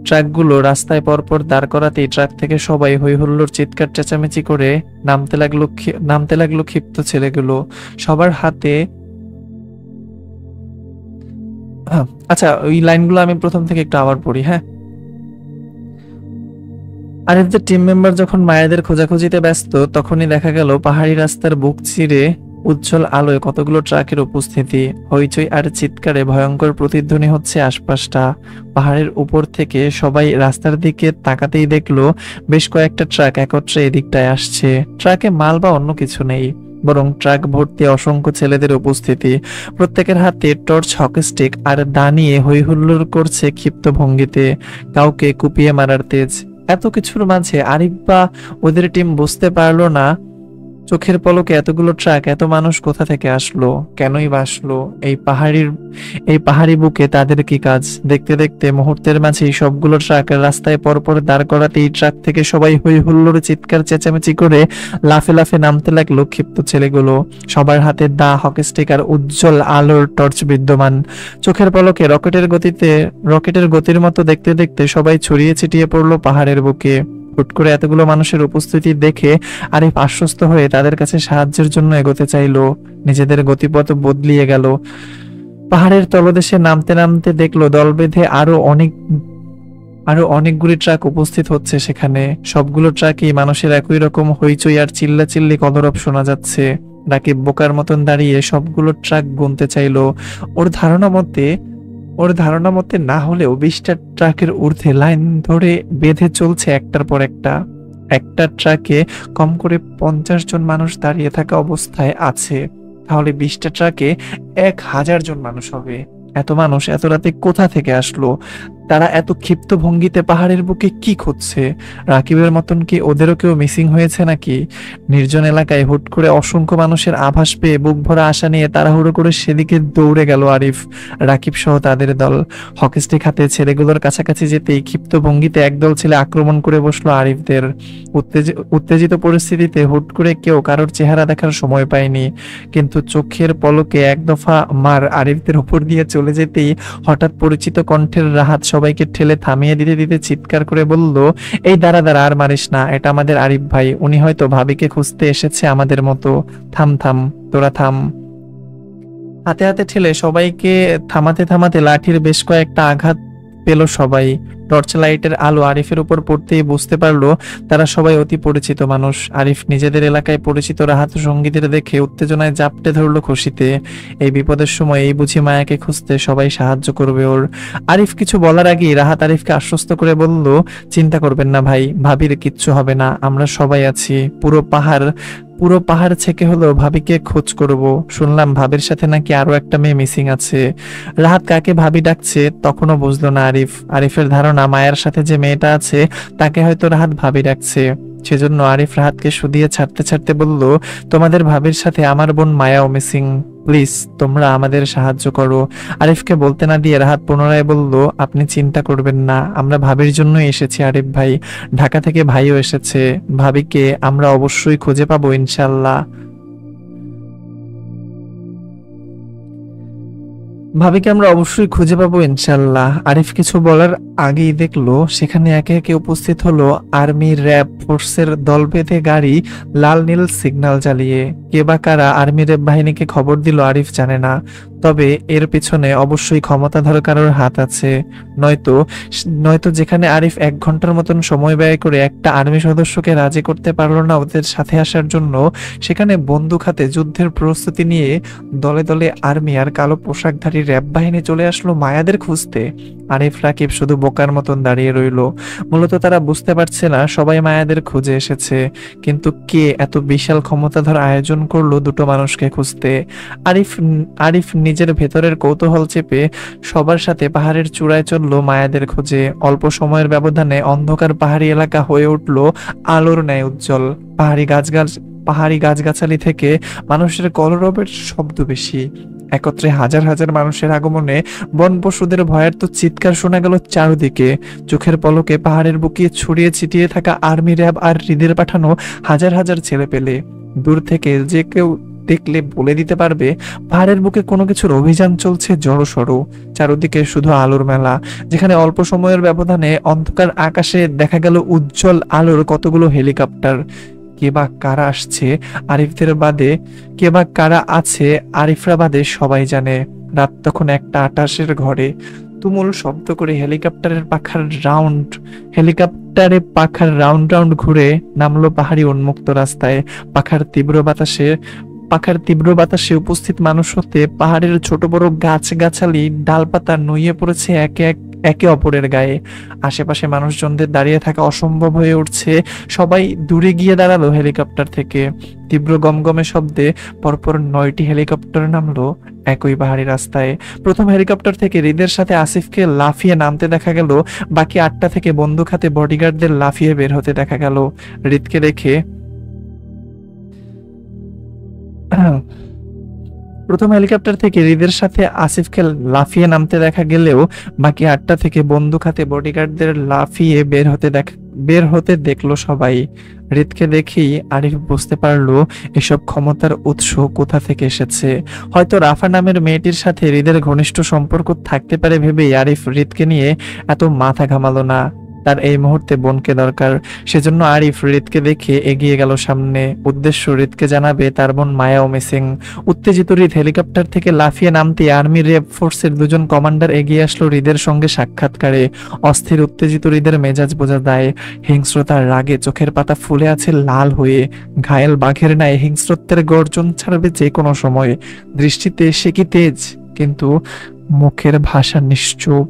ট্রাকগুলো রাস্তায় পরপর দাঁড় করাতেই ট্রাক থেকে সবাই হই হুল্লোড়, চিৎকার চেঁচামেচি করে নামতে লাগলো ক্ষিপ্ত ছেলেগুলো। সবার হাতে আচ্ছা, ওই লাইনগুলো আমি প্রথম থেকে একটু আবার পড়ি, হ্যাঁ। আরিফদের টিম মেম্বার যখন মায়াদের খোঁজাখুঁজিতে ব্যস্ত তখনই দেখা গেল পাহাড়ি রাস্তার বুক চিরে উজ্জ্বল আলোয় কতগুলো ট্রাকের উপস্থিতি। হইচই আর চিৎকারে ভয়ঙ্কর প্রতিধ্বনি হচ্ছে আশপাশটা। পাহাড়ের উপর থেকে সবাই রাস্তার দিকে তাকাতেই দেখলো বেশ কয়েকটা ট্রাক একত্রে এদিকটায় আসছে। ট্রাকে মাল বা অন্য কিছু নেই, বরং ট্রাক ভর্তি অসংখ্য ছেলেদের উপস্থিতি। প্রত্যেকের হাতে টর্চ, হকি স্টিক আর দা নিয়ে হই হুল্লোড় করছে ক্ষিপ্ত ভঙ্গিতে, কাউকে কুপিয়ে মারার তেজ। এত কিছুর মাঝে আরিফ বা ওদের টিম বুঝতে পারলো না চোখের পলকে এতগুলো ট্রাক, এত মানুষ কোথা থেকে আসলো, কেনই বা আসলো। এই পাহাড়ি বুকে তাদের কি কাজ? দেখতে দেখতে মুহূর্তের মাঝেই সবগুলো ট্রাক রাস্তায় পরপর দাঁড় করাতেই ট্রাক থেকে সবাই হই হুল্লোড়ে চিৎকার চেঁচামেচি করে লাফে লাফে নামতে লাগলো ক্ষিপ্ত ছেলেগুলো। সবার হাতে দা, হকি স্টিক আর উজ্জ্বল আলোর টর্চ বিদ্যমান। চোখের পলকে রকেটের গতির মতো দেখতে দেখতে সবাই ছড়িয়ে ছিটিয়ে পড়লো পাহাড়ের বুকে। হুট করে এতগুলো মানুষের উপস্থিতি দেখে আরিফ আশ্বস্ত হয়ে তাদের কাছে সাহায্যের জন্য এগোতে চাইলো। নিজেদের গতিপথ বদলিয়ে গেল। পাহাড়ের তলদেশে নামতে নামতে দেখলো দল বেঁধে আরো অনেকগুলি ট্রাক উপস্থিত হচ্ছে সেখানে। সবগুলো ট্রাকই মানুষের একই রকম হইচই আর চিল্লাচিল্লি কলরব শোনা যাচ্ছে। রাকিব বোকার মতন দাঁড়িয়ে সবগুলো ট্রাক গুনতে চাইলো। ওর ধারণা মতে না হলেও 20টা ট্রাকের ঊর্ধ্বে লাইন ধরে বেঁধে চলছে একটার পর একটা ট্রাকে কম করে 50 জন মানুষ দাঁড়িয়ে থাকা অবস্থায় আছে। তাহলে 20টা ট্রাকে 1000 জন মানুষ হবে। এত মানুষ এত রাতে কোথা থেকে আসলো? তারা এত ক্ষিপ্ত ভঙ্গিতে পাহাড়ের বুকে কি খুঁজছে? রাকিবের মতন কি ওদেরও কেউ মিসিং হয়েছে নাকি? নির্জন এলাকায় হুট করে অসংখ্য মানুষের আভাস পেয়ে বুক ভরা আশা নিয়ে তাড়াহুড়ো করে সেদিকে দৌড়ে গেল আরিফ, রাকিব সহ তাদের দল। হকি স্টিক হাতে ছেলেগুলোর কাছাকাছি যেতেই ক্ষিপ্ত ভঙ্গিতে একদল ছেলে আক্রমণ করে বসলো আরিফদের। উত্তেজিত পরিস্থিতিতে হুট করে কেউ কারোর চেহারা দেখার সময় পায়নি, কিন্তু চোখের পলকে এক দফা মার আরিফদের উপর দিয়ে চলে যেতেই হঠাৎ পরিচিত কণ্ঠের রাহাত সবাইকে ঠেলে থামিয়ে দিতে দিতে চিৎকার করে বলল, এই দাঁড়া দাঁড়া, আর মারিস না, এটা আমাদের আরিফ ভাই, উনি হয়তো ভাবিকে খুঁজতে এসেছে আমাদের মতো। থাম থাম, তোরা থাম। হাতে হাতে ঠেলে সবাইকে থামাতে থামাতে লাঠির বেশ কয়েকটা আঘাত পেল সবাই। টর্চ লাইটের আলো আরিফের উপর পড়তেই বুঝতে পারলো তারা সবাই অতি পরিচিত মানুষ। আরিফ নিজেদের এলাকায় পরিচিত রাহাত সঙ্গীদের দেখে উত্তেজনায় জাপটে ধরলো খুশিতে। এই বিপদের সময় এই বুঝি মায়াকে খুঁজতে সবাই সাহায্য করবে ওর। আরিফ কিছু বলার আগেই রাহাত আরিফকে আশ্বস্ত করে বলল, চিন্তা করবেন না ভাই, ভাবির কিচ্ছু হবে না, আমরা সবাই আছি। পুরো পাহাড় থেকে হলো ভাবিকে খোঁজ করব। শুনলাম ভাবির সাথে নাকি আরো একটা মেয়ে মিসিং আছে। রাহাত কাকে ভাবি ডাকছে তখনও বুঝলো না আরিফের ধারণা মায়ের সাথে যে মেয়েটা আছে তাকে হয়তো রাহাত ভাবি ডাকছে। সেজন্য আরিফ রাহাতকে শুধিয়ে ছাড়তে ছাড়তে বলল, তোমাদের ভাবির সাথে আমার বোন মায়াও মিসিং, প্লিজ তোমরা আমাদের সাহায্য করো। আরিফকে বলতে না দিয়ে রাহাত পুনরায় বলল, আপনি চিন্তা করবেন না, আমরা ভাবির জন্যই এসেছি আরিফ ভাই, ঢাকা থেকে ভাইও এসেছে, ভাবিকে আমরা অবশ্যই খুঁজে পাবো ইনশাল্লাহ। ভাবিকে আমরা অবশ্যই খুঁজে পাবো ইনশাল্লাহ। আরিফ কিছু বলার আগেই দেখলো সেখানে একে একে উপস্থিত হলো আর্মি, র্যাব ফোর্সের দল বেঁধে গাড়ি, লাল নীল সিগন্যাল জ্বালিয়ে। কে বা কারা আর্মি র্যাব বাহিনীকে খবর দিল আরিফ জানে না, তবে এর পিছনে অবশ্যই ক্ষমতাধর কারোর হাত আছে। নয়তো নয়তো যেখানে আরিফ 1 ঘন্টার মতন সময় ব্যয় করে একটা আর্মি সদস্যকে রাজি করতে পারলো না ওদের সাথে আসার জন্য, সেখানে বন্দুক হাতে যুদ্ধের প্রস্তুতি নিয়ে দলে দলে আর্মি আর কালো পোশাকধারী র্যাব বাহিনী চলে আসলো মায়াদের খুঁজতে। আরিফ রাকিব শুধু বোকার মতন দাঁড়িয়ে রইল। মূলত তারা বুঝতে পারছে না সবাই মায়াদের খুঁজে এসেছে, কিন্তু কে এত বিশাল ক্ষমতাধর আয়োজন করলো দুটো মানুষকে খুঁজতে। আরিফ আরিফ নিজের ভেতরের কৌতূহল চেপে সবার সাথে পাহাড়ের চূড়ায় চলল মায়াদের খোঁজে। অল্প সময়ের ব্যবধানে অন্ধকার পাহাড়ি এলাকা হয়ে উঠল আলোর ন্যায় উজ্জ্বল। পাহাড়ি গাছগাছালি থেকে মানুষের কলরবের শব্দ বেশি। একত্রে হাজার হাজার মানুষের আগমনে বন পশুদের ভয়ার্ত চিৎকার শোনা গেল চারদিকে। চোখের পলকে পাহাড়ের বুকে ছড়িয়ে ছিটিয়ে থাকা আর্মি, র্যাব আর হৃদের পাঠানো হাজার হাজার ছেলে পেলে। দূর থেকে যে কেউ দেখলে বলে দিতে পারবে পাহাড়ের বুকে কোনো কিছুর অভিযান চলছে জড়সড়। চারদিকে শুধু আলোর মেলা, যেখানে অল্প সময়ের ব্যবধানে অন্ধকার আকাশে দেখা গেল উজ্জ্বল আলোর কতগুলো হেলিকপ্টার। কে বা কারা আসছে আরিফদের বাদে, কে বা কারা আছে আরিফরা বাদে সবাই জানে। রাত তখন 1:28 ঘরে। তুমুল শব্দ করে হেলিকপ্টারে পাখার রাউন্ড রাউন্ড ঘুরে নামলো পাহাড়ি উন্মুক্ত রাস্তায়। পাখার তীব্র বাতাসে উপস্থিত মানুষ হতে পাহাড়ের ছোট বড় গাছগাছালি ডালপাতা নুয়ে পড়েছে একে অপরের গায়ে। আশেপাশে মানুষজনদের দাঁড়িয়ে থাকা অসম্ভব হয়ে উঠছে। সবাই দূরে গিয়ে দাঁড়ালো হেলিকপ্টার থেকে। তীব্র গমগমে শব্দে পরপর 9টি হেলিকপ্টার নামলো একই পাহাড়ি রাস্তায়। প্রথম হেলিকপ্টার থেকে হৃদের সাথে আসিফকে লাফিয়ে নামতে দেখা গেল। বাকি 8টা থেকে বন্দুক হাতে বডিগার্ডদের লাফিয়ে বের হতে দেখা গেল। হৃদকে দেখে প্রথম হেলিকপ্টার থেকে হৃদের সাথে আসিফকে লাফিয়ে নামতে দেখা গেলেও বাকি 8টা থেকে বন্দুক হাতে বডিগার্ডদের লাফিয়ে বের হতে দেখলো সবাই। হৃদকে দেখেই আরিফ বুঝতে পারলো এসব ক্ষমতার উৎস কোথা থেকে এসেছে। হয়তো রাফা নামের মেয়েটির সাথে হৃদের ঘনিষ্ঠ সম্পর্ক থাকতে পারে ভেবেই আরিফ হৃদকে নিয়ে এত মাথা ঘামালো না। তার এই মুহূর্তে বোনকে দরকার। সেজন্য আরিফ হৃদকে দেখে এগিয়ে গেল সামনে। উদ্দেশ্য হৃদকে জানাবে তার বোন মায়াও মিসিং। উত্তেজিত হৃদ হেলিকপ্টার থেকে লাফিয়ে নামতে আর্মি র্যাব ফোর্সের 2জন কমান্ডার এগিয়ে আসলো হৃদের সঙ্গে সাক্ষাৎকারে। অস্থির উত্তেজিত হৃদের মেজাজ বোঝা দেয়। হিংস্রতার রাগে চোখের পাতা ফুলে আছে লাল হয়ে। ঘায়েল বাঘের ন্যায় হিংস্রত্বের গর্জন ছাড়বে যে কোনো সময়। দৃষ্টিতে সে কি তেজ, কিন্তু মুখের ভাষা নিশ্চুপ।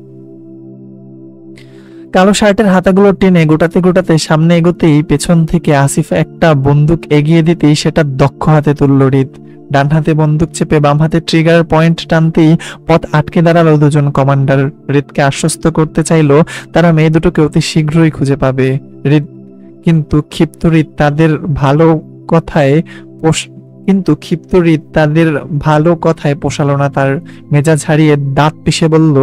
কালো শার্টের হাতাগুলো টেনে গোটাতে গোটাতে সামনে এগোতেই পেছন থেকে আসিফ একটা বন্দুক এগিয়ে দিতেই সেটা দক্ষ হাতে তুলল হৃদ। ডান হাতে বন্দুক চেপে বাম হাতে ট্রিগার পয়েন্ট টানতেই পথ আটকে দাঁড়ালো 2জন কমান্ডার। হৃদকে আশ্বস্ত করতে চাইলো তারা মেয়ে দুটোকে অতি শীঘ্রই খুঁজে পাবে। কিন্তু ক্ষিপ্ত হৃদ তাদের ভালো কথায় পোষালো না তার। মেজাজ হারিয়ে দাঁত পিষে বলল,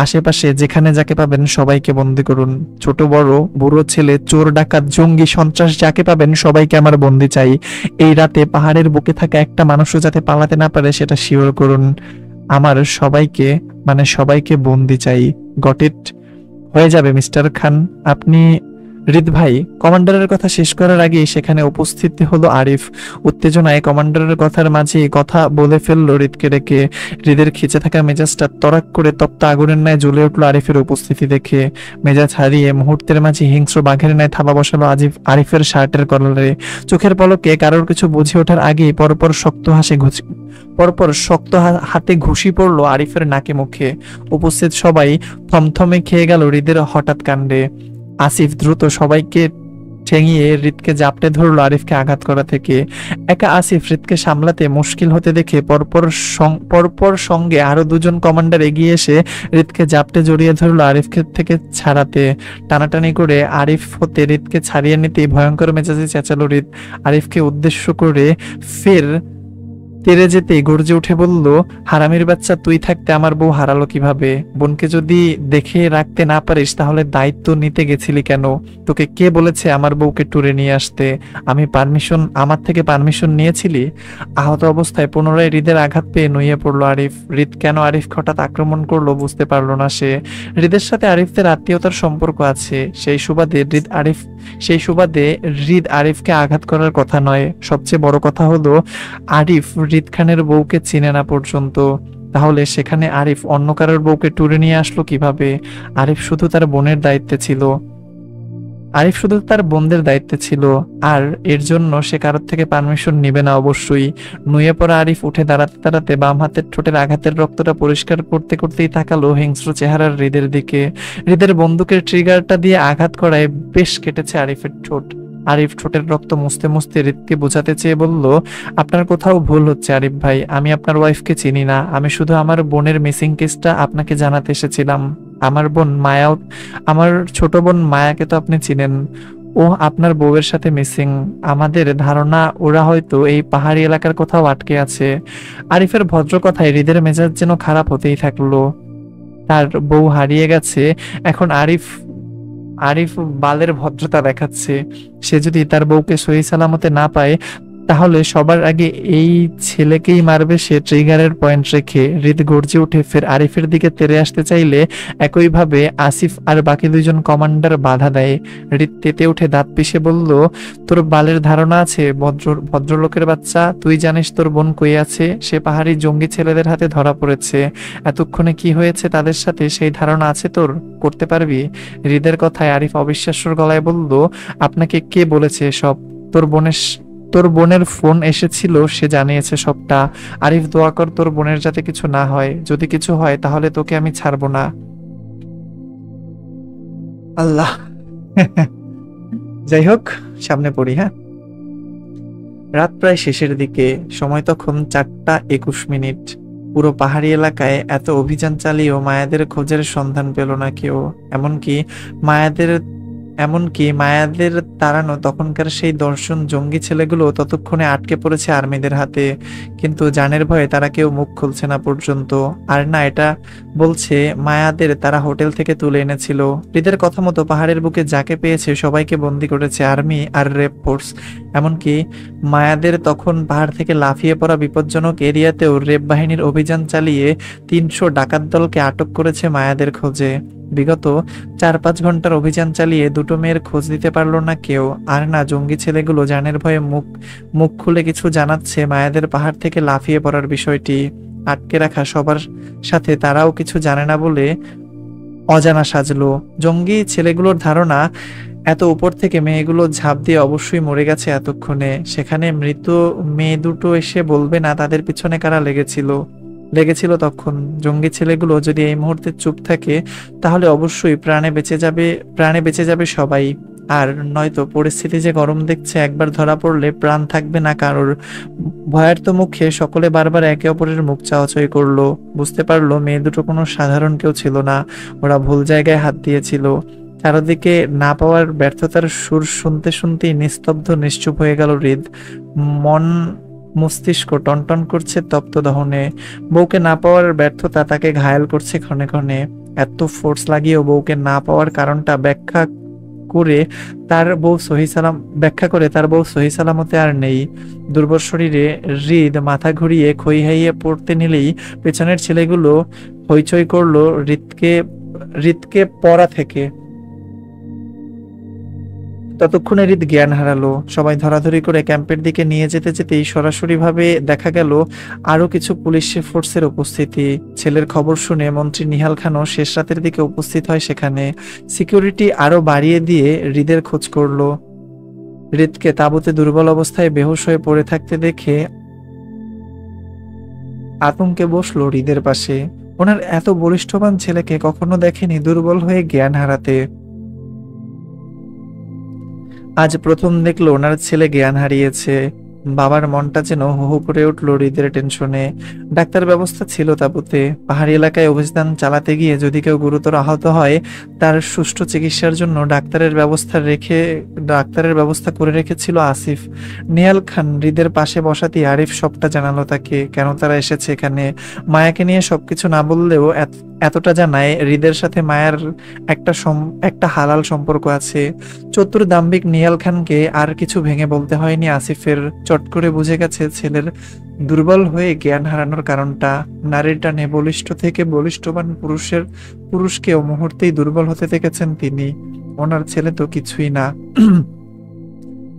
আশেপাশে যেখানে যাকে পাবেন সবাইকে বন্দি করুন। ছোট বড় বুড়ো ছেলে, চোর ডাকাত জঙ্গি সন্ত্রাস যাকে পাবেন সবাইকে আমার বন্দি চাই। এই রাতে পাহাড়ের বুকে থাকা একটা মানুষও যাতে পালাতে না পারে সেটা শিওর করুন। আমার সবাইকে বন্দি চাই। Got it? হয়ে যাবে মিস্টার খান। আপনি হৃদ ভাই। কমান্ডারের কথা শেষ করার আগেই সেখানে উপস্থিত হলো আরিফ। উত্তেজনায় কমান্ডারের কথার মাঝে কথা বলে ফেললো হৃদকে ডেকে। হৃদের খিচে থাকা মেজাজটা তরাক করে তপ্ত আগুনের ন্যায় জ্বলে উঠলো আরিফের উপস্থিতি দেখে। মেজাজ হারিয়ে মুহূর্তের মাঝে হিংস্র বাঘের ন্যায় থাবা বসালো আরিফের শার্টের কলারে। চোখের পলকে কারোর কিছু বুঝে ওঠার আগেই পরপর শক্ত হাতে ঘুষি পড়লো আরিফের নাকে মুখে। উপস্থিত সবাই থমথমে খেয়ে গেল হৃদের হঠাৎ কাণ্ডে। আসিফ দ্রুত সবাইকে ঠেঙিয়ে হৃদকে জাপটে ধরলো আরিফকে আঘাত করা থেকে। একা আসিফ হৃদকে সামলাতে মুশকিল হতে দেখে পরপর সঙ্গে আরো 2জন কমান্ডার এগিয়ে এসে হৃদকে জাপটে জড়িয়ে ধরলো আরিফকে থেকে ছাড়াতে। টানাটানি করে আরিফ হতে হৃদকে ছাড়িয়ে নিতেই ভয়ঙ্কর মেজাজে চেঁচালো হৃদ। আরিফকে উদ্দেশ্য করে ফের তেরে যেতেই গর্জে উঠে বলল, হারামির বাচ্চা, তুই থাকতে আমার বউ হারালো কিভাবে? বোনকে যদি দেখে রাখতে না পারিস তাহলে দায়িত্ব নিতে গেছিলি কেন? তোকে কে বলেছে আমার বউকে ট্যুরে নিয়ে আসতে? আমার থেকে পারমিশন নিয়েছিলি? আহত অবস্থায় পুনরায় হৃদের আঘাত পেয়ে নুয়ে পড়লো আরিফ। হৃদ কেন আরিফকে হঠাৎ আক্রমণ করলো বুঝতে পারলো না সে। হৃদের সাথে আরিফদের আত্মীয়তার সম্পর্ক আছে, সেই সুবাদে হৃদ আরিফকে আঘাত করার কথা নয়। সবচেয়ে বড় কথা হলো আরিফ হৃদ খানের বউকে চিনে না পর্যন্ত। তাহলে সেখানে আরিফ অন্য কারোর বউকে ট্যুরে নিয়ে আসলো কিভাবে? আরিফ শুধু তার বোনের দায়িত্বে ছিল। আরিফ শুধু তার বোনদের দায়িত্বে ছিল, আর এর জন্য সে কারোর থেকে পারমিশন নিবে না অবশ্যই। নুয়ে পড়া আরিফ উঠে দাঁড়াতে দাঁড়াতে বাম হাতের ঠোঁটের আঘাতের রক্তটা পরিষ্কার করতে করতেই তাকালো হিংস্র চেহারার হৃদের দিকে। হৃদের বন্দুকের ট্রিগারটা দিয়ে আঘাত করায় বেশ কেটেছে আরিফের ঠোঁট। আরিফ ঠোঁটের রক্ত মুছতে মুছতে হৃদকে বোঝাতে চেয়ে বলল, আপনার কোথাও ভুল হচ্ছে আরিফ ভাই, আমি আপনার ওয়াইফকে চিনি না। আমি শুধু আমার বোনের মিসিং কেসটা আপনাকে জানাতে এসেছিলাম। আমার বোন মায়াও, আমার ছোট বোন মায়াকে তো আপনি চিনেন, ও আপনার বউয়ের সাথে মিসিং। আমাদের ধারণা ওরা হয়তো এই পাহাড়ি এলাকার কোথাও আটকে আছে। আরিফের ভদ্র কথায় হৃদের মেজাজ যেন খারাপ হতেই থাকলো। তার বউ হারিয়ে গেছে, এখন আরিফ আরিফ বালের ভদ্রতা দেখাচ্ছে। সে যদি তার বউকে সহি সালামতে না পায়, তাহলে সবার আগে এই ছেলেকেই মারবে সে, ট্রিগারের পয়েন্ট রেখে। হৃদ গর্জে উঠে ফের আরিফের দিকে তেড়ে আসতে চাইলে একইভাবে আসিফ আর বাকি দুইজন কমান্ডার বাধা দেয়। হৃদ তেতে উঠে দাঁত পিষে বলল, তোর বালের ধারণা আছে ভদ্রলোকের বাচ্চা? তুই জানিস তোর বোন কই আছে? সে পাহাড়ি জঙ্গি ছেলেদের হাতে ধরা পড়েছে। এতক্ষণে কি হয়েছে তাদের সাথে সেই ধারণা আছে তোর? করতে পারবি? হৃদের কথায় আরিফ অবিশ্বাস্যর গলায় বলল, আপনাকে কে বলেছে সব? তোর বোনের ফোন এসেছিল, সে জানিয়েছে সবটা। আরিফ, দোয়া কর তোর বোনের যাতে কিছু না হয়। যদি কিছু হয় তাহলে তোকে আমি ছাড়বো না। আল্লাহ। যাই হোক, সামনে পড়ি। হ্যাঁ, রাত প্রায় শেষের দিকে, সময় তখন 4টা 21 মিনিট। পুরো পাহাড়ি এলাকায় এত অভিযান চালিয়েও মায়াদের খোঁজের সন্ধান পেল না কেউ। এমনকি মায়াদের এমনকি মায়াদের তাড়ানো তখনকার সেই দর্শন জঙ্গি ছেলেগুলো ততক্ষণে আটকে পড়েছে আর্মিদের হাতে। কিন্তু জানের ভয়ে তারা কেউ মুখ খুলছে না পর্যন্ত। আর না, এটা বলছে মায়াদের তারা হোটেল থেকে তুলে এনেছিল। হৃদের কথা মতো পাহাড়ের বুকে যাকে পেয়েছে সবাইকে বন্দি করেছে আর্মি আর রেপ ফোর্স। এমনকি মায়াদের তখন পাহাড় থেকে লাফিয়ে পড়া বিপজ্জনক এরিয়াতেও রেপ বাহিনীর অভিযান চালিয়ে 300 ডাকাত দলকে আটক করেছে মায়াদের খোঁজে। বিগত 4-5 ঘন্টার অভিযান চালিয়ে দুটো মেয়ের খোঁজ দিতে পারলো না কেউ। আর না, জঙ্গি ছেলেগুলো জানের ভয়ে মুখ খুলে কিছু জানাচ্ছে মায়াদের পাহাড় থেকে লাফিয়ে পড়ার বিষয়টি। আটকে রাখা সবার সাথে তারাও কিছু জানে না বলে অজানা সাজলো। জঙ্গি ছেলেগুলোর ধারণা এত উপর থেকে মেয়েগুলো ঝাঁপ দিয়ে অবশ্যই মরে গেছে এতক্ষণে। সেখানে মৃত মেয়ে দুটো এসে বলবে না তাদের পিছনে কারা লেগেছিল তখন। জঙ্গি ছেলেগুলো যদি এই মুহূর্তে চুপ থাকে, তাহলে অবশ্যই প্রাণে বেঁচে যাবে সবাই। আর নয়তো পরিস্থিতি যে গরম দেখছে, একবার ধরা পড়লে প্রাণ থাকবে না কারোর। ভয়ার্ত মুখে সকলে বারবার একে অপরের মুখ চাওয়াচাই করলো। বুঝতে পারলো মেয়ে দুটো কোনো সাধারণ কেউ ছিল না, ওরা ভুল জায়গায় হাত দিয়েছিল। চারদিকে না পাওয়ার ব্যর্থতার সুর শুনতে শুনতেই নিস্তব্ধ নিশ্চুপ হয়ে গেল হৃদ। মন মস্তিষ্ক টনটন করছে তপ্ত দহনে। বউকে না পাওয়ার ব্যর্থতা তাকে ঘায়েল করছে ক্ষণে ক্ষণে। এত ফোর্স লাগিয়েও বউকে না পাওয়ার কারণটা করে তার বউ সহি সালামতে আর নেই। দুর্বল শরীরে হৃদ মাথা ঘুরিয়ে খই হাইয়ে পড়তে নিলেই পেছনের ছেলেগুলো হইচই করলো হৃদকে পড়া থেকে। ততক্ষণে হৃদ জ্ঞান হারালো। সবাই ধরাধরি করে ক্যাম্পের দিকে নিয়ে যেতে যেতেই সরাসরি ভাবে দেখা গেল আরো কিছু পুলিশ ফোর্সের উপস্থিতি। ছেলের খবর শুনে মন্ত্রী নিহাল খানও শেষ রাতের দিকে উপস্থিত হয় সেখানে। সিকিউরিটি আরো বাড়িয়ে দিয়ে হৃদের খোঁজ করলো। হৃদকে তাঁবুতে দুর্বল অবস্থায় বেহুশ হয়ে পড়ে থাকতে দেখে আতঙ্কে বসলো হৃদের পাশে। ওনার এত বলিষ্ঠবান ছেলেকে কখনো দেখেনি দুর্বল হয়ে জ্ঞান হারাতে। আজ প্রথম দেখলো ওনার ছেলে জ্ঞান হারিয়েছে। বাবার মনটা যেন হু হু করে উঠলো হৃদের টেনশনে। ডাক্তার ব্যবস্থা ছিল তাঁবুতে। পাহাড়ি এলাকায় অভিযান চালাতে গিয়ে যদি কেউ গুরুতর আহত হয়, তার সুষ্ঠু চিকিৎসার জন্য ডাক্তারের ব্যবস্থা করে রেখেছিল আসিফ। নিহাল খান হৃদের পাশে বসাতেই আরিফ সবটা জানালো তাকে, কেন তারা এসেছে এখানে। মায়াকে নিয়ে সবকিছু না বললেও এতটা জানায় হৃদের সাথে মায়ার একটা হালাল সম্পর্ক আছে। চতুর দাম্ভিক নিহাল খানকে আর কিছু ভেঙে বলতে হয়নি আসিফের। চট করে বুঝে গেছে ছেলের দুর্বল হয়ে জ্ঞান হারানোর কারণটা। নারীর টানে বলিষ্ঠ থেকে বলিষ্ঠবান পুরুষকেও মুহূর্তেই দুর্বল হতে দেখেছেন তিনি। ওনার ছেলে তো কিছুই না।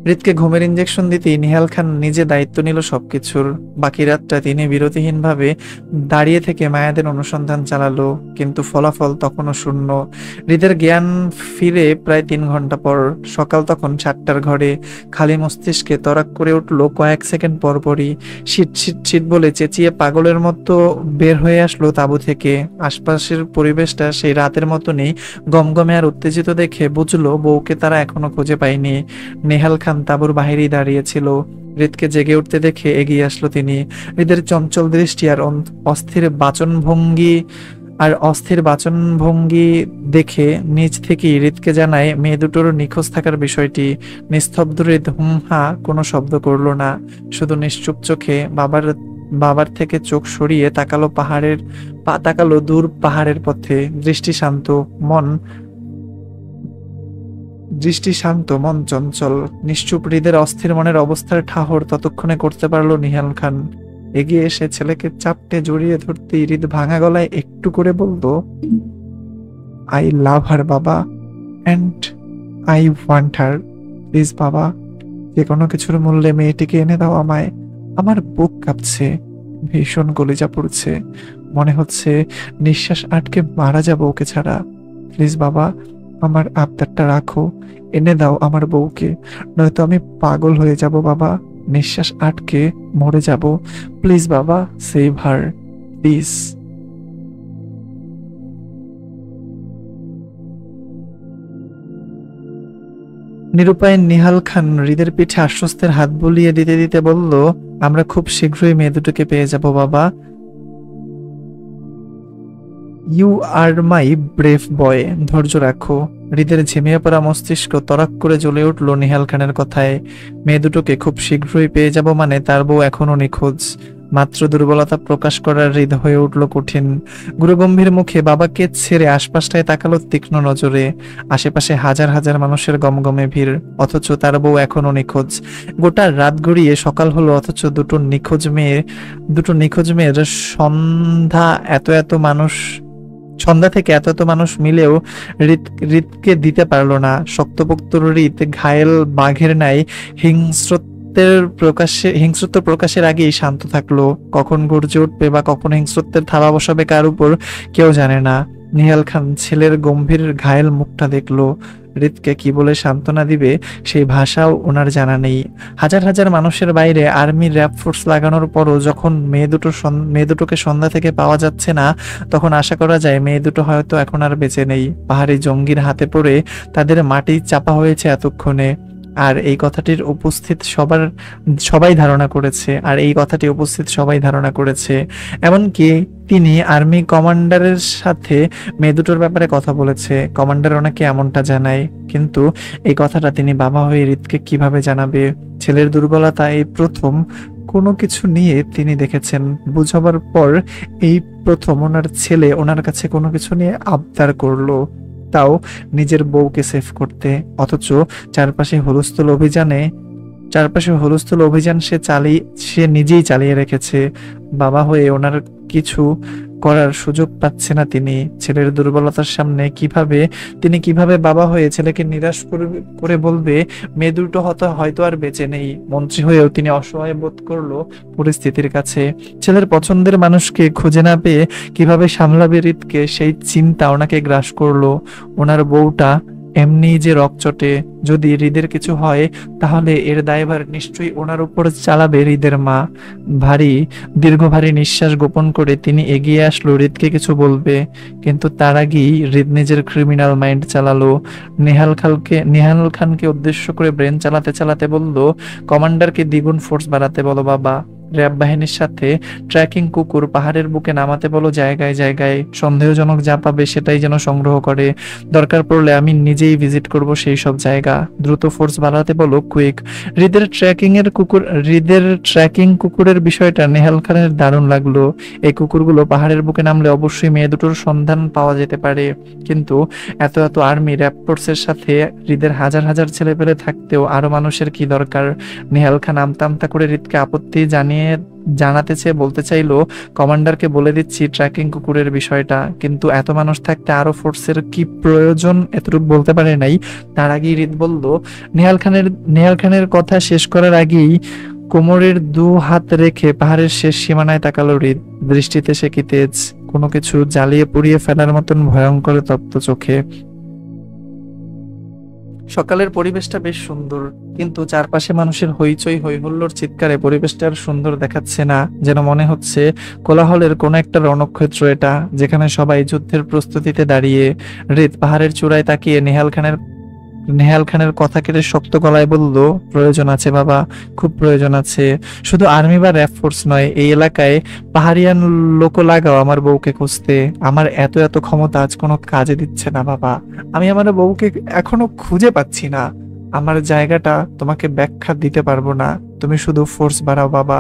হৃদকে ঘুমের ইঞ্জেকশন দিতেই নিহাল খান নিজে দায়িত্ব নিল সবকিছুর। বাকি রাতটা তিনি বিরতিহীনভাবে দাঁড়িয়ে থেকে মায়াদের অনুসন্ধান চালালো, কিন্তু ফলাফল তখনও শূন্য। হৃদের জ্ঞান ফিরে প্রায় 3 ঘন্টা পর। সকাল তখন 7টার ঘরে। খালি মস্তিষ্কে তরাক করে উঠলো কয়েক সেকেন্ড পরপরই। শীত শীত শীত বলে চেঁচিয়ে পাগলের মতো বের হয়ে আসলো তাঁবু থেকে। আশপাশের পরিবেশটা সেই রাতের মতনই গমগমে আর উত্তেজিত দেখে বুঝলো বউকে তারা এখনো খুঁজে পায়নি। নেহাল খান তাঁবুর বাহিরেই দাঁড়িয়েছিল। হৃদকে জেগে উঠতে দেখে এগিয়ে আসলো তিনি। হৃদের চঞ্চল দৃষ্টি আর অস্থির বাচনভঙ্গি দেখে নিজ থেকেই হৃদকে জানায় মেয়ে দুটোর নিখোঁজ থাকার বিষয়টি। নিস্তব্ধ হৃদ হুমহা কোনো শব্দ করলো না, শুধু নিশ্চুপ চোখে বাবার থেকে চোখ সরিয়ে তাকালো দূর পাহাড়ের পথে। দৃষ্টি শান্ত, মন চঞ্চল। নিশ্চুপ হৃদের অস্থির মনের অবস্থার ঠাহর ততক্ষণে করতে পারলো নিহাল খান। এগিয়ে এসে ছেলেকে চাপটে জড়িয়ে ধরতেই হৃদ ভাঙা গলায় একটু করে বলল, আই লাভ হার বাবা, and I want her. Please বাবা, যে কোনো কিছুর মূল্যে মেয়েটিকে এনে দাও আমায়। আমার বুক কাঁপছে, ভীষণ কলিজা পড়ছে, মনে হচ্ছে নিঃশ্বাস আটকে মারা যাবো ওকে ছাড়া। প্লিজ বাবা, আমার আবদারটা রাখো, এনে দাও আমার বউকে, নয়তো আমি পাগল হয়ে যাব বাবা, নিঃশ্বাস আটকে মরে যাব। প্লিজ বাবা, সেভ হার, প্লিজ। নিরুপায় নিহাল খান হৃদের পিঠে আশ্বস্তের হাত বুলিয়ে দিতে দিতে বলল, আমরা খুব শীঘ্রই মেয়ে দুটোকে পেয়ে যাব বাবা। ইউ আর মাই ব্রেভ বয়, ধৈর্য রাখো। হৃদের ঝিমিয়ে পড়া মস্তিষ্ক তরাক করে জ্বলে উঠল নিহাল খানের কথায়। মেয়ে দুটোকে খুব শীঘ্রই পেয়ে যাব মানে তার বউ এখনো নিখোঁজ। মাত্র দুর্বলতা প্রকাশ করার হৃদ হয়ে উঠল কঠিন। গুরুগম্ভীর মুখে বাবাকে ছেড়ে আশপাশটায় তাকালো তীক্ষ্ণ নজরে। আশেপাশে হাজার হাজার মানুষের গমগমে ভিড়, অথচ তার বউ এখনো নিখোঁজ। গোটা রাত গড়িয়ে সকাল হলো, অথচ দুটো নিখোঁজ মেয়ের সন্ধ্যা থেকে এত এত মানুষ মিলেও হৃদকে দিতে পারলো না। শক্তপোক্ত হৃদ ঘায়েল বাঘের ন্যায় হিংস্রত্ব প্রকাশের আগেই শান্ত থাকলো। কখন গর্জে উঠবে বা কখন হিংস্রত্বের থাবা বসাবে কার উপর কেউ জানে না। নিহাল খান ছেলের গম্ভীর ঘায়েল মুখটা দেখলো। হৃদকে কি বলে সান্ত্বনা দিবে সেই ভাষাও ওনার জানা নেই। হাজার হাজার মানুষের বাইরে আর্মি র্যাব ফোর্স লাগানোর পরও যখন মেয়ে দুটোকে সন্ধ্যা থেকে পাওয়া যাচ্ছে না, তখন আশা করা যায় মেয়ে দুটো হয়তো এখন আর বেঁচে নেই। পাহাড়ি জঙ্গির হাতে পড়ে তাদের মাটি চাপা হয়েছে এতক্ষণে। আর এই কথাটির উপস্থিত সবাই ধারণা করেছে। এমনকি তিনি আর্মি কমান্ডারের সাথে মেয়ে দুটোর ব্যাপারে কথা বলেছে। কমান্ডার ওনাকে এমনটা জানায়, কিন্তু এই কথাটা তিনি বাবা হয়ে হৃদকে কিভাবে জানাবে? ছেলের দুর্বলতা এই প্রথম কোনো কিছু নিয়ে তিনি দেখেছেন। বুঝাবার পর এই প্রথম ওনার ছেলে ওনার কাছে কোনো কিছু নিয়ে আবদার করলো, তাও নিজের বউকে সেভ করতে। অথচ চারপাশে হুলস্থুল অভিযান সে নিজেই চালিয়ে রেখেছে। বাবা হয়ে ওনার কিছু করার সুযোগ পাচ্ছে না তিনি। ছেলের দুর্বলতার সামনে তিনি কিভাবে বাবা হয়ে ছেলেকে নিরাশ করে বলবে মেয়ে দুটো হয়তো আর বেঁচে নেই? মন্ত্রী হয়েও তিনি অসহায় বোধ করলো পরিস্থিতির কাছে। ছেলের পছন্দের মানুষকে খুঁজে না পেয়ে কিভাবে সামলাবে হৃদকে, সেই চিন্তা ওনাকে গ্রাস করলো। ওনার বউটা এমনি যে রকচটে, যদি হৃদের কিছু হয় তাহলে এর দায়ভার নিশ্চয়ই ওনার উপর চালাবে হৃদের মা। দীর্ঘ ভারী নিঃশ্বাস গোপন করে তিনি এগিয়ে আসলো হৃদকে কিছু বলবে, কিন্তু তার আগেই হৃদ নিজের ক্রিমিনাল মাইন্ড চালালো। নেহাল খানকে উদ্দেশ্য করে ব্রেন চালাতে চালাতে বলল, কমান্ডারকে দ্বিগুণ ফোর্স বাড়াতে বলো বাবা। র্যাব বাহিনীর সাথে ট্র্যাকিং কুকুর পাহাড়ের বুকে নামাতে বলো জায়গায় জায়গায়। সন্দেহজনক যা পাবে সেটাই যেন সংগ্রহ করে। দরকার পড়লে আমি নিজেই ভিজিট করব সেই সব জায়গা। দ্রুত ফোর্স বাড়াতে বলো, কুইক। হৃদের ট্র্যাকিং কুকুরের বিষয়টা নেহাল খানের দারুণ লাগলো। এই কুকুরগুলো পাহাড়ের বুকে নামলে অবশ্যই মেয়ে দুটোর সন্ধান পাওয়া যেতে পারে, কিন্তু এত এত আর্মি র্যাব ফোর্সের সাথে হৃদের হাজার হাজার ছেলে পেলে থাকতেও আরো মানুষের কি দরকার? নেহাল খান আমতা আমতা করে হৃদকে আপত্তি জানিয়ে জানাতে চেয়ে বলতে চাইলো, কমান্ডারকে বলে দিচ্ছি ট্র্যাকিং কুকুরের বিষয়টা, কিন্তু এত মানুষ থাকতে আরো ফোর্সের কি প্রয়োজন এতটুকু বলতে পারে নাই। তার আগেই হৃদ বলল, নেহাল খানের কথা শেষ করার আগেই কোমরের দু হাত রেখে পাহাড়ের শেষ সীমানায় তাকালো হৃদ। দৃষ্টিতে সে কি তেজ, কোনো কিছু জ্বালিয়ে পুড়িয়ে ফেলার মতন ভয়ঙ্কর তপ্ত চোখে। সকালের পরিবেশটা বেশ সুন্দর, কিন্তু চারপাশে মানুষের হইচই হইহুল্লোড় চিৎকারে পরিবেশটা আর সুন্দর দেখাচ্ছে না। যেন মনে হচ্ছে কোলাহলের কোনো একটা রণক্ষেত্র এটা, যেখানে সবাই যুদ্ধের প্রস্তুতিতে দাঁড়িয়ে। হৃদ পাহাড়ের চূড়ায় তাকিয়ে নেহাল খানের কথা কেটে শক্ত গলায় বলল, প্রয়োজন আছে বাবা, খুব প্রয়োজন আছে। শুধু আর্মি বা র্যাব ফোর্স নয়, এই এলাকায় পাহাড়িয়ান লোক লাগাও আমার বউকে খুঁজতে। আমার এত এত ক্ষমতা আজ কোনো কাজে দিচ্ছে না বাবা। আমি আমার বউকে এখনো খুঁজে পাচ্ছি না। আমার জায়গাটা তোমাকে ব্যাখ্যা দিতে পারবো না, তুমি শুধু ফোর্স বাড়াও বাবা।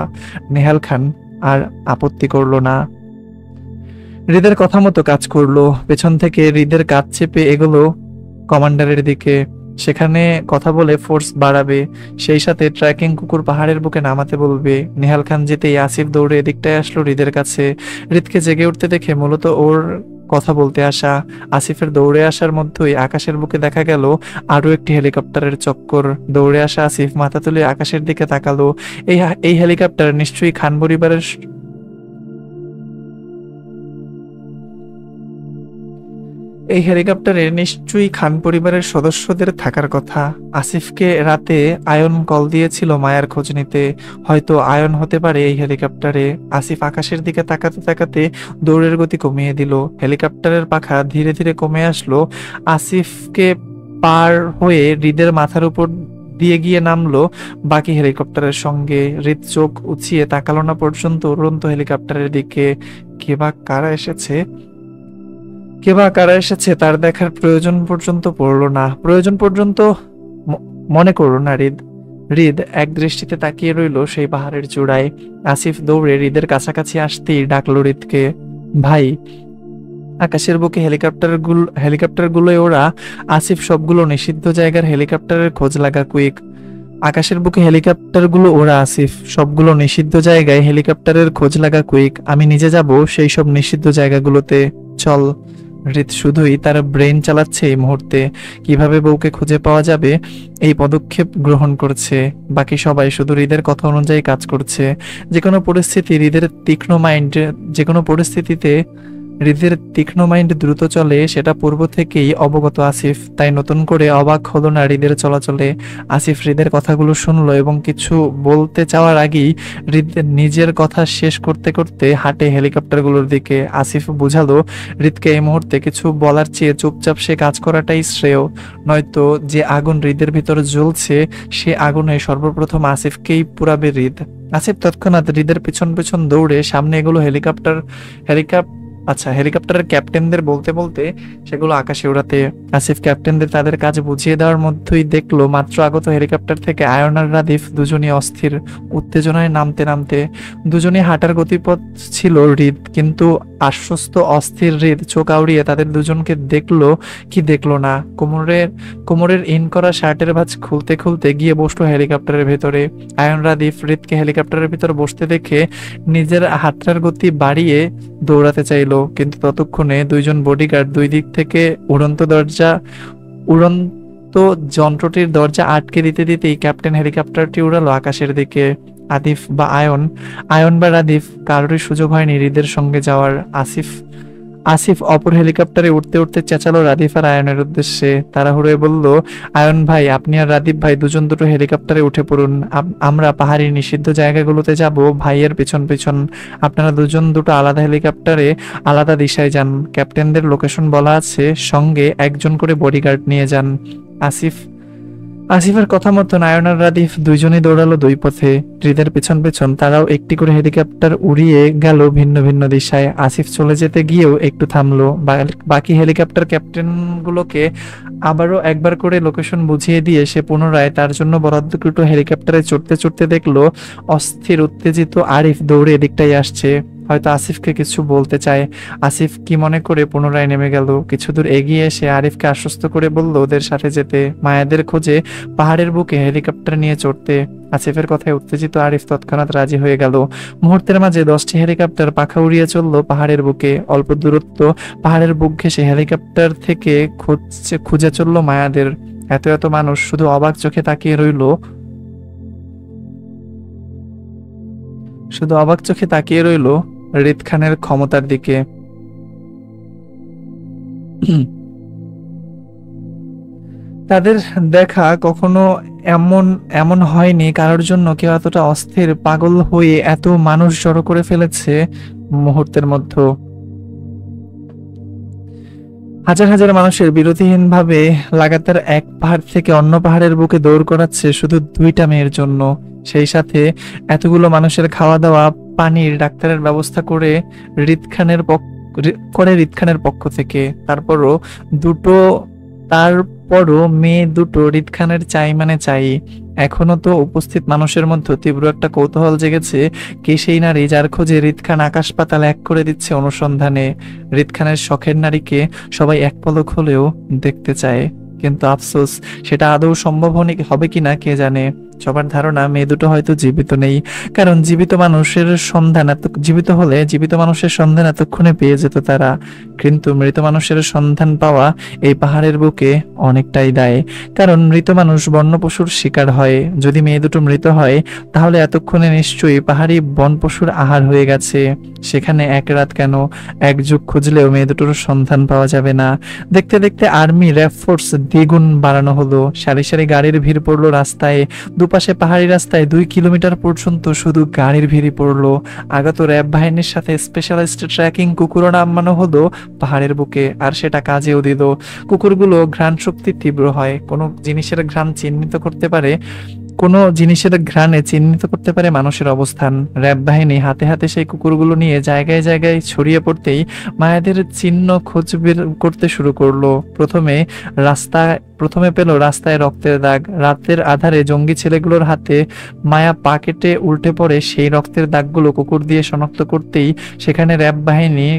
নেহাল খান আর আপত্তি করলো না, হৃদের কথা মতো কাজ করলো। পেছন থেকে হৃদের কাজ চেপে এগোলো কমান্ডারের দিকে। সেখানে কথা বলে ফোর্স বাড়াবে, সেই সাথে ট্র্যাকিং কুকুর পাহাড়ের বুকে নামাতে বলবে। নেহাল খান যেতেই আসিফ দৌড়ে এদিকটায় আসলো হৃদের কাছে। হৃদকে জেগে উঠতে দেখে মূলত ওর কথা বলতে আসা। আসিফের দৌড়ে আসার মধ্যেই আকাশের বুকে দেখা গেল আরো একটি হেলিকপ্টারের চক্কর। দৌড়ে আসা আসিফ মাথা তুলে আকাশের দিকে তাকালো। এই হেলিকপ্টার নিশ্চয়ই খান পরিবারের এই হেলিকপ্টারে নিশ্চয়ই খান পরিবারের সদস্যদের থাকার কথা। আসিফকে রাতে আয়ন কল দিয়েছিল মায়ার খোঁজ নিতে, হয়তো আয়ন হতে পারে এই হেলিকপ্টারে। আসিফ আকাশের দিকে তাকাতে তাকাতে দৌড়ের গতি কমিয়ে দিল। হেলিকপ্টারের পাখা ধীরে ধীরে কমে আসলো। আসিফকে পার হয়ে হৃদের মাথার উপর দিয়ে গিয়ে নামলো বাকি হেলিকপ্টারের সঙ্গে। হৃদ চোখ উঁচিয়ে তাকালো না পর্যন্ত উড়ন্ত হেলিকপ্টারের দিকে। কে বা কারা এসেছে তার দেখার প্রয়োজন পর্যন্ত পড়লো না, প্রয়োজন পর্যন্ত মনে করলো না হৃদ। হৃদ এক দৃষ্টিতে তাকিয়ে রইল সেই পাহাড়ের চূড়ায়। আসিফ দৌড়ে হৃদের কাছাকাছি আসতেই ডাকলো হৃদকে, ভাই। আকাশের বুকে হেলিকপ্টারগুলোয় ওরা। আসিফ, সবগুলো নিষিদ্ধ জায়গার হেলিকপ্টারের খোঁজ লাগা, কুইক। আকাশের বুকে হেলিকপ্টারগুলো ওরা আসিফ, সবগুলো নিষিদ্ধ জায়গায় হেলিকপ্টারের খোঁজ লাগা, কুইক। আমি নিজে যাব সেই সব নিষিদ্ধ জায়গাগুলোতে, চল। হৃদ শুধুই তার ব্রেন চালাচ্ছে এই মুহূর্তে, কিভাবে বউকে খুঁজে পাওয়া যাবে এই পদক্ষেপ গ্রহণ করছে। বাকি সবাই শুধু হৃদের কথা অনুযায়ী কাজ করছে। যে কোনো পরিস্থিতিতে হৃদের তীক্ষ্ণ মাইন্ড দ্রুত চলে, সেটা পূর্ব থেকেই অবগত আসিফ। তাই নতুন করে অবাক হলো না হৃদের চলাচলে। আসিফ হৃদের কথাগুলো শুনলো এবং কিছু বলতে চাওয়ার আগেই হৃদ নিজের কথা শেষ করতে করতে হাঁটে হেলিকপ্টারগুলোর দিকে। আসিফ বুঝালো হৃদকে এই মুহূর্তে কিছু বলার চেয়ে চুপচাপ সে কাজ করাটাই শ্রেয়, নয়তো যে আগুন হৃদের ভিতর জ্বলছে সে আগুনে সর্বপ্রথম আসিফকেই পুরাবে হৃদ। আসিফ তৎক্ষণাৎ হৃদের পিছন পিছন দৌড়ে সামনে এগুলো হেলিকপ্টারের ক্যাপ্টেনদের বলতে বলতে সেগুলো আকাশে উড়াতে। আসিফ ক্যাপ্টেনদের তাদের কাজ বুঝিয়ে দেওয়ার মধ্যেই দেখলো মাত্র আগত হেলিকপ্টার থেকে আয়ন আর রাদিফ দুজনই অস্থির, উত্তেজনায় নামতে নামতে। দুজনই হাঁটার গতিপথ ছিল হৃদ, কিন্তু আশ্বস্ত অস্থির হৃদ চোখ আউড়িয়ে তাদের দুজনকে দেখলো কি দেখলো না। কোমরের ইন করা শার্টের ভাঁজ খুলতে খুলতে গিয়ে বসলো হেলিকপ্টারের ভেতরে। আয়ন রাদিফ হৃদকে হেলিকপ্টারের ভিতর বসতে দেখে নিজের হাতটার গতি বাড়িয়ে দৌড়াতে চাইলো, কিন্তু ততক্ষণে দুইজন বডিগার্ড দুই দিক থেকে উড়ন্ত যন্ত্রটির দরজা আটকে দিতে দিতেই ক্যাপ্টেন হেলিকপ্টারটি উড়ালো আকাশের দিকে। আয়ন বা রাদিফ কারোরই সুযোগ হয়নি হৃদের সঙ্গে যাওয়ার। আসিফ অপর হেলিকপ্টারে উঠতে উঠতে চেঁচালো রাদিফ আর আয়নের উদ্দেশ্যে। তাড়াহুড়োয় বলল, আয়ন ভাই, আপনি আর রাদিফ ভাই দুজন দুটো হেলিকপ্টারে উঠে পড়ুন। আমরা পাহাড়ি নিষিদ্ধ জায়গাগুলোতে যাব ভাইয়ের পিছন পিছন। আপনারা দুজন দুটো আলাদা হেলিকপ্টারে আলাদা দিশায় যান। ক্যাপ্টেনদের লোকেশন বলা আছে, সঙ্গে একজন করে বডিগার্ড নিয়ে যান। আসিফের কথা মতো আয়ন আর রাদিফ দুইজনেই দৌড়ালো দুই পথে। হৃদের পেছন পেছন তারাও একটি করে হেলিকপ্টার উড়িয়ে গেল ভিন্ন ভিন্ন দিশায়। আসিফ চলে যেতে গিয়েও একটু থামলো। বাকি হেলিকপ্টার ক্যাপ্টেনগুলোকে আবারও একবার করে লোকেশন বুঝিয়ে দিয়ে সে পুনরায় তার জন্য বরাদ্দকৃত হেলিকপ্টারে চড়তে চড়তে দেখলো অস্থির উত্তেজিত আরিফ দৌড়ে এদিকটাই আসছে। হয়তো আসিফকে কিছু বলতে চায়। আসিফ কি মনে করে পুনরায় নেমে গেল। কিছু দূর এগিয়ে এসে আরিফকে আশ্বস্ত করে বলল ওদের সাথে যেতে, মায়াদের খোঁজে পাহাড়ের বুকে হেলিকপ্টার নিয়ে চড়তে। আসিফের কথায় উত্তেজিত আরিফ তৎক্ষণাৎ রাজি হয়ে গেল। মুহূর্তের মাঝে 10টি হেলিকপ্টার পাখা উড়িয়ে চলল পাহাড়ের বুকে। অল্প দূরত্ব পাহাড়ের বুক ঘেঁষে হেলিকপ্টার থেকে খুঁজে চলল মায়াদের। এত এত মানুষ শুধু অবাক চোখে তাকিয়ে রইল, রিদ খানের ক্ষমতার দিকে। তাদের দেখা কখনো এমন এমন হয়নি কারোর জন্য কেউ এতটা অস্থির পাগল হয়ে এত মানুষ জড়ো করে ফেলেছে মুহূর্তের মধ্যে। হাজার হাজার মানুষের বিরতিহীনভাবে লাগাতার এক পাহাড় থেকে অন্য পাহাড়ের বুকে দৌড় করাচ্ছে শুধু 2টা মেয়ের জন্য। সেই সাথে এতগুলো মানুষের খাওয়া দাওয়া, পানির, ডাক্তারের ব্যবস্থা করে রিদ খানের পক্ষ থেকে। তারপরও মেয়ে দুটো রিদ খানের চাই মানে চাই। এখনো তো উপস্থিত মানুষের মধ্যে তীব্র একটা কৌতূহল জেগেছে, কে সেই নারী যার খোঁজে রিদ খান আকাশ পাতাল এক করে দিচ্ছে অনুসন্ধানে। রিদ খানের শখের নারীকে সবাই এক পলক হলেও দেখতে চায়, কিন্তু আফসোস সেটা আদৌ সম্ভব হবে কিনা কে জানে। সবার ধারণা মেয়ে দুটো হয়তো জীবিত নেই, কারণ জীবিত মানুষের সন্ধান এতক্ষণে পেয়ে যেত তারা। কিন্তু মৃত মানুষের সন্ধান পাওয়া এই পাহাড়ের বুকে অনেকটাই দায়, কারণ মৃত মানুষ বন্য পশুর শিকার হয়। যদি মেয়ে দুটো মৃত হয় তাহলে এতক্ষণে নিশ্চয়ই পাহাড়ি বন পশুর আহার হয়ে গেছে। সেখানে এক রাত কেন, 1 যুগ খুঁজলেও মেয়ে দুটোর সন্ধান পাওয়া যাবে না। দেখতে দেখতে আর্মি র্যাব ফোর্স দ্বিগুণ বাড়ানো হলো। সারি সারি গাড়ির ভিড় পড়লো রাস্তায়। দুপাশে পাহাড়ি রাস্তায় 2 কিলোমিটার পর্যন্ত শুধু গাড়ির ভিড়ই পড়লো। আগত র্যাব বাহিনীর সাথে স্পেশালিস্ট ট্র্যাকিং কুকুরও নামানো হলো পাহাড়ের বুকে, আর সেটা কাজেও দিল। কুকুরগুলো ঘ্রাণ শক্তি তীব্র হয়, কোনো জিনিসের ঘ্রাণে চিহ্নিত করতে পারে মানুষের অবস্থান। র্যাব বাহিনী হাতে হাতে সেই কুকুরগুলো নিয়ে জায়গায় জায়গায় ছড়িয়ে পড়তেই মায়াদের চিহ্ন খোঁজ বের করতে শুরু করলো। প্রথমে পেল রাস্তায় রক্তের দাগ। রাতের আধারে জঙ্গি ছেলেগুলোর হাতে মায়া পা কেটে উল্টে পড়ে। সেই রক্তের দাগগুলো কুকুর দিয়ে শনাক্ত করতেই সেখানে র্যাব বাহিনী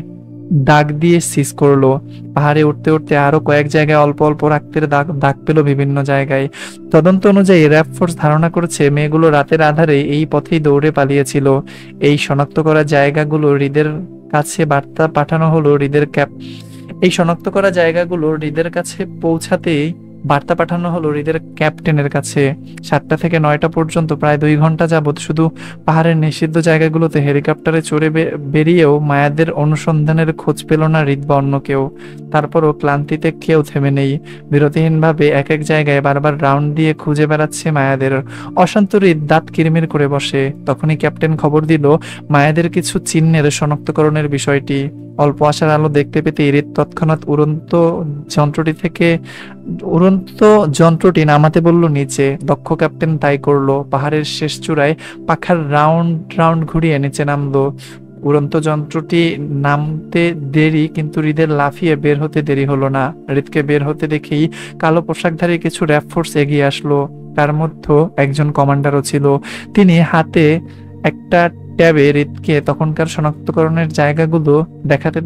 দাগ দিয়ে সিজ করলো। পাহাড়ে উঠতে উঠতে আরো কয়েক জায়গায় অল্প অল্প রক্তের দাগ পেল বিভিন্ন জায়গায়। তদন্ত অনুযায়ী র্যাব ফোর্স ধারণা করেছে মেয়েগুলো রাতের আধারে এই পথেই দৌড়ে পালিয়েছিল। এই শনাক্ত করা জায়গাগুলো হৃদের কাছে বার্তা পাঠানো হলো হৃদের কাছে পৌঁছাতেই বার্তা পাঠানো হলো হৃদের ক্যাপ্টেনের কাছে। 7টা থেকে 9টা পর্যন্ত প্রায় 2 ঘন্টা যাবত শুধু পাহাড়ের নিষিদ্ধ জায়গাগুলোতে হেলিকপ্টারে চড়ে বেরিয়েও মায়াদের অনুসন্ধানের খোঁজ পেল না হৃদ বা অন্য কেউ। তারপরও ক্লান্তিতে কেউ থেমে নেই। বিরতিহীনভাবে এক এক জায়গায় বারবার রাউন্ড দিয়ে খুঁজে বেড়াচ্ছে মায়াদের। অশান্ত হৃদ দাঁত কিরমির করে বসে। তখনই ক্যাপ্টেন খবর দিল মায়াদের কিছু চিহ্নের শনাক্তকরণের বিষয়টি। অল্প আশার আলো দেখতে পেতে হৃদ তৎক্ষণাৎ উড়ন্ত যন্ত্রটি নামাতে বলল নিচে। দক্ষ ক্যাপ্টেন তাই করলো। পাহাড়ের শেষ চূড়ায় পাখার রাউন্ড ঘুরিয়ে নিচে নামলো। উড়ন্ত যন্ত্রটি নামতে দেরি, কিন্তু হৃদের লাফিয়ে বের হতে দেরি হলো না। হৃদকে বের হতে দেখেই কালো পোশাকধারী কিছু র্যাব ফোর্স এগিয়ে আসলো। তার মধ্যে একজন কমান্ডারও ছিল। তিনি হাতে একটা ট্যাবে হৃদকে তখনকার শনাক্তকরণের জায়গাগুলো দেখাতে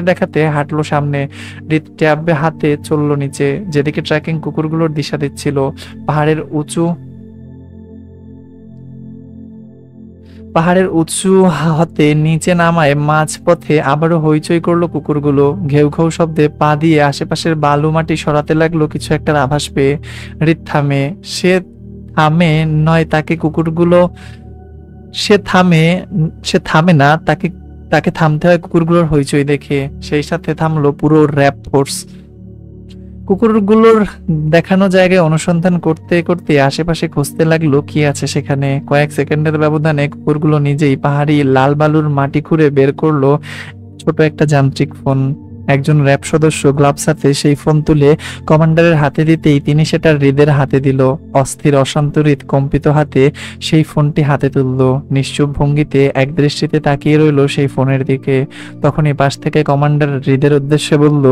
দেখাতে হাঁটলো সামনে। হৃদ ট্যাবে হাতে চলল নিচে, যেদিকে ট্র্যাকিং কুকুরগুলোর দিশা দিচ্ছিল। পাহাড়ের উঁচু হতে নিচে নামায় মাঝপথে আবারও হইচই করলো কুকুরগুলো। ঘেউ ঘেউ শব্দে পা দিয়ে আশেপাশের বালু মাটি সরাতে লাগলো কিছু একটার আভাস পেয়ে। হৃদ থামে। সে থামে না, তাকে থামতে হয় কুকুরগুলোর হইচই দেখে। সেই সাথে থামলো পুরো র্যাব ফোর্স। কুকুরগুলোর দেখানো জায়গায় অনুসন্ধান করতে করতে আশেপাশে খুঁজতে লাগলো কি আছে সেখানে। কয়েক সেকেন্ডের ব্যবধানে কুকুরগুলো নিজেই পাহাড়ি লাল বালুর মাটি খুঁড়ে বের করলো ছোট একটা যান্ত্রিক ফোন। একজন র্যাব সদস্য গ্লাভস হাতে সেই ফোন তুলে কমান্ডারের হাতে দিতেই তিনি সেটা হৃদের হাতে দিল। অস্থির অশান্ত হৃদ কম্পিত হাতে সেই ফোনটি হাতে তুলল। নিশ্চুপ ভঙ্গিতে এক দৃষ্টিতে তাকিয়ে রইল সেই ফোনের দিকে। তখনই পাশ থেকে কমান্ডার হৃদের উদ্দেশ্যে বলল,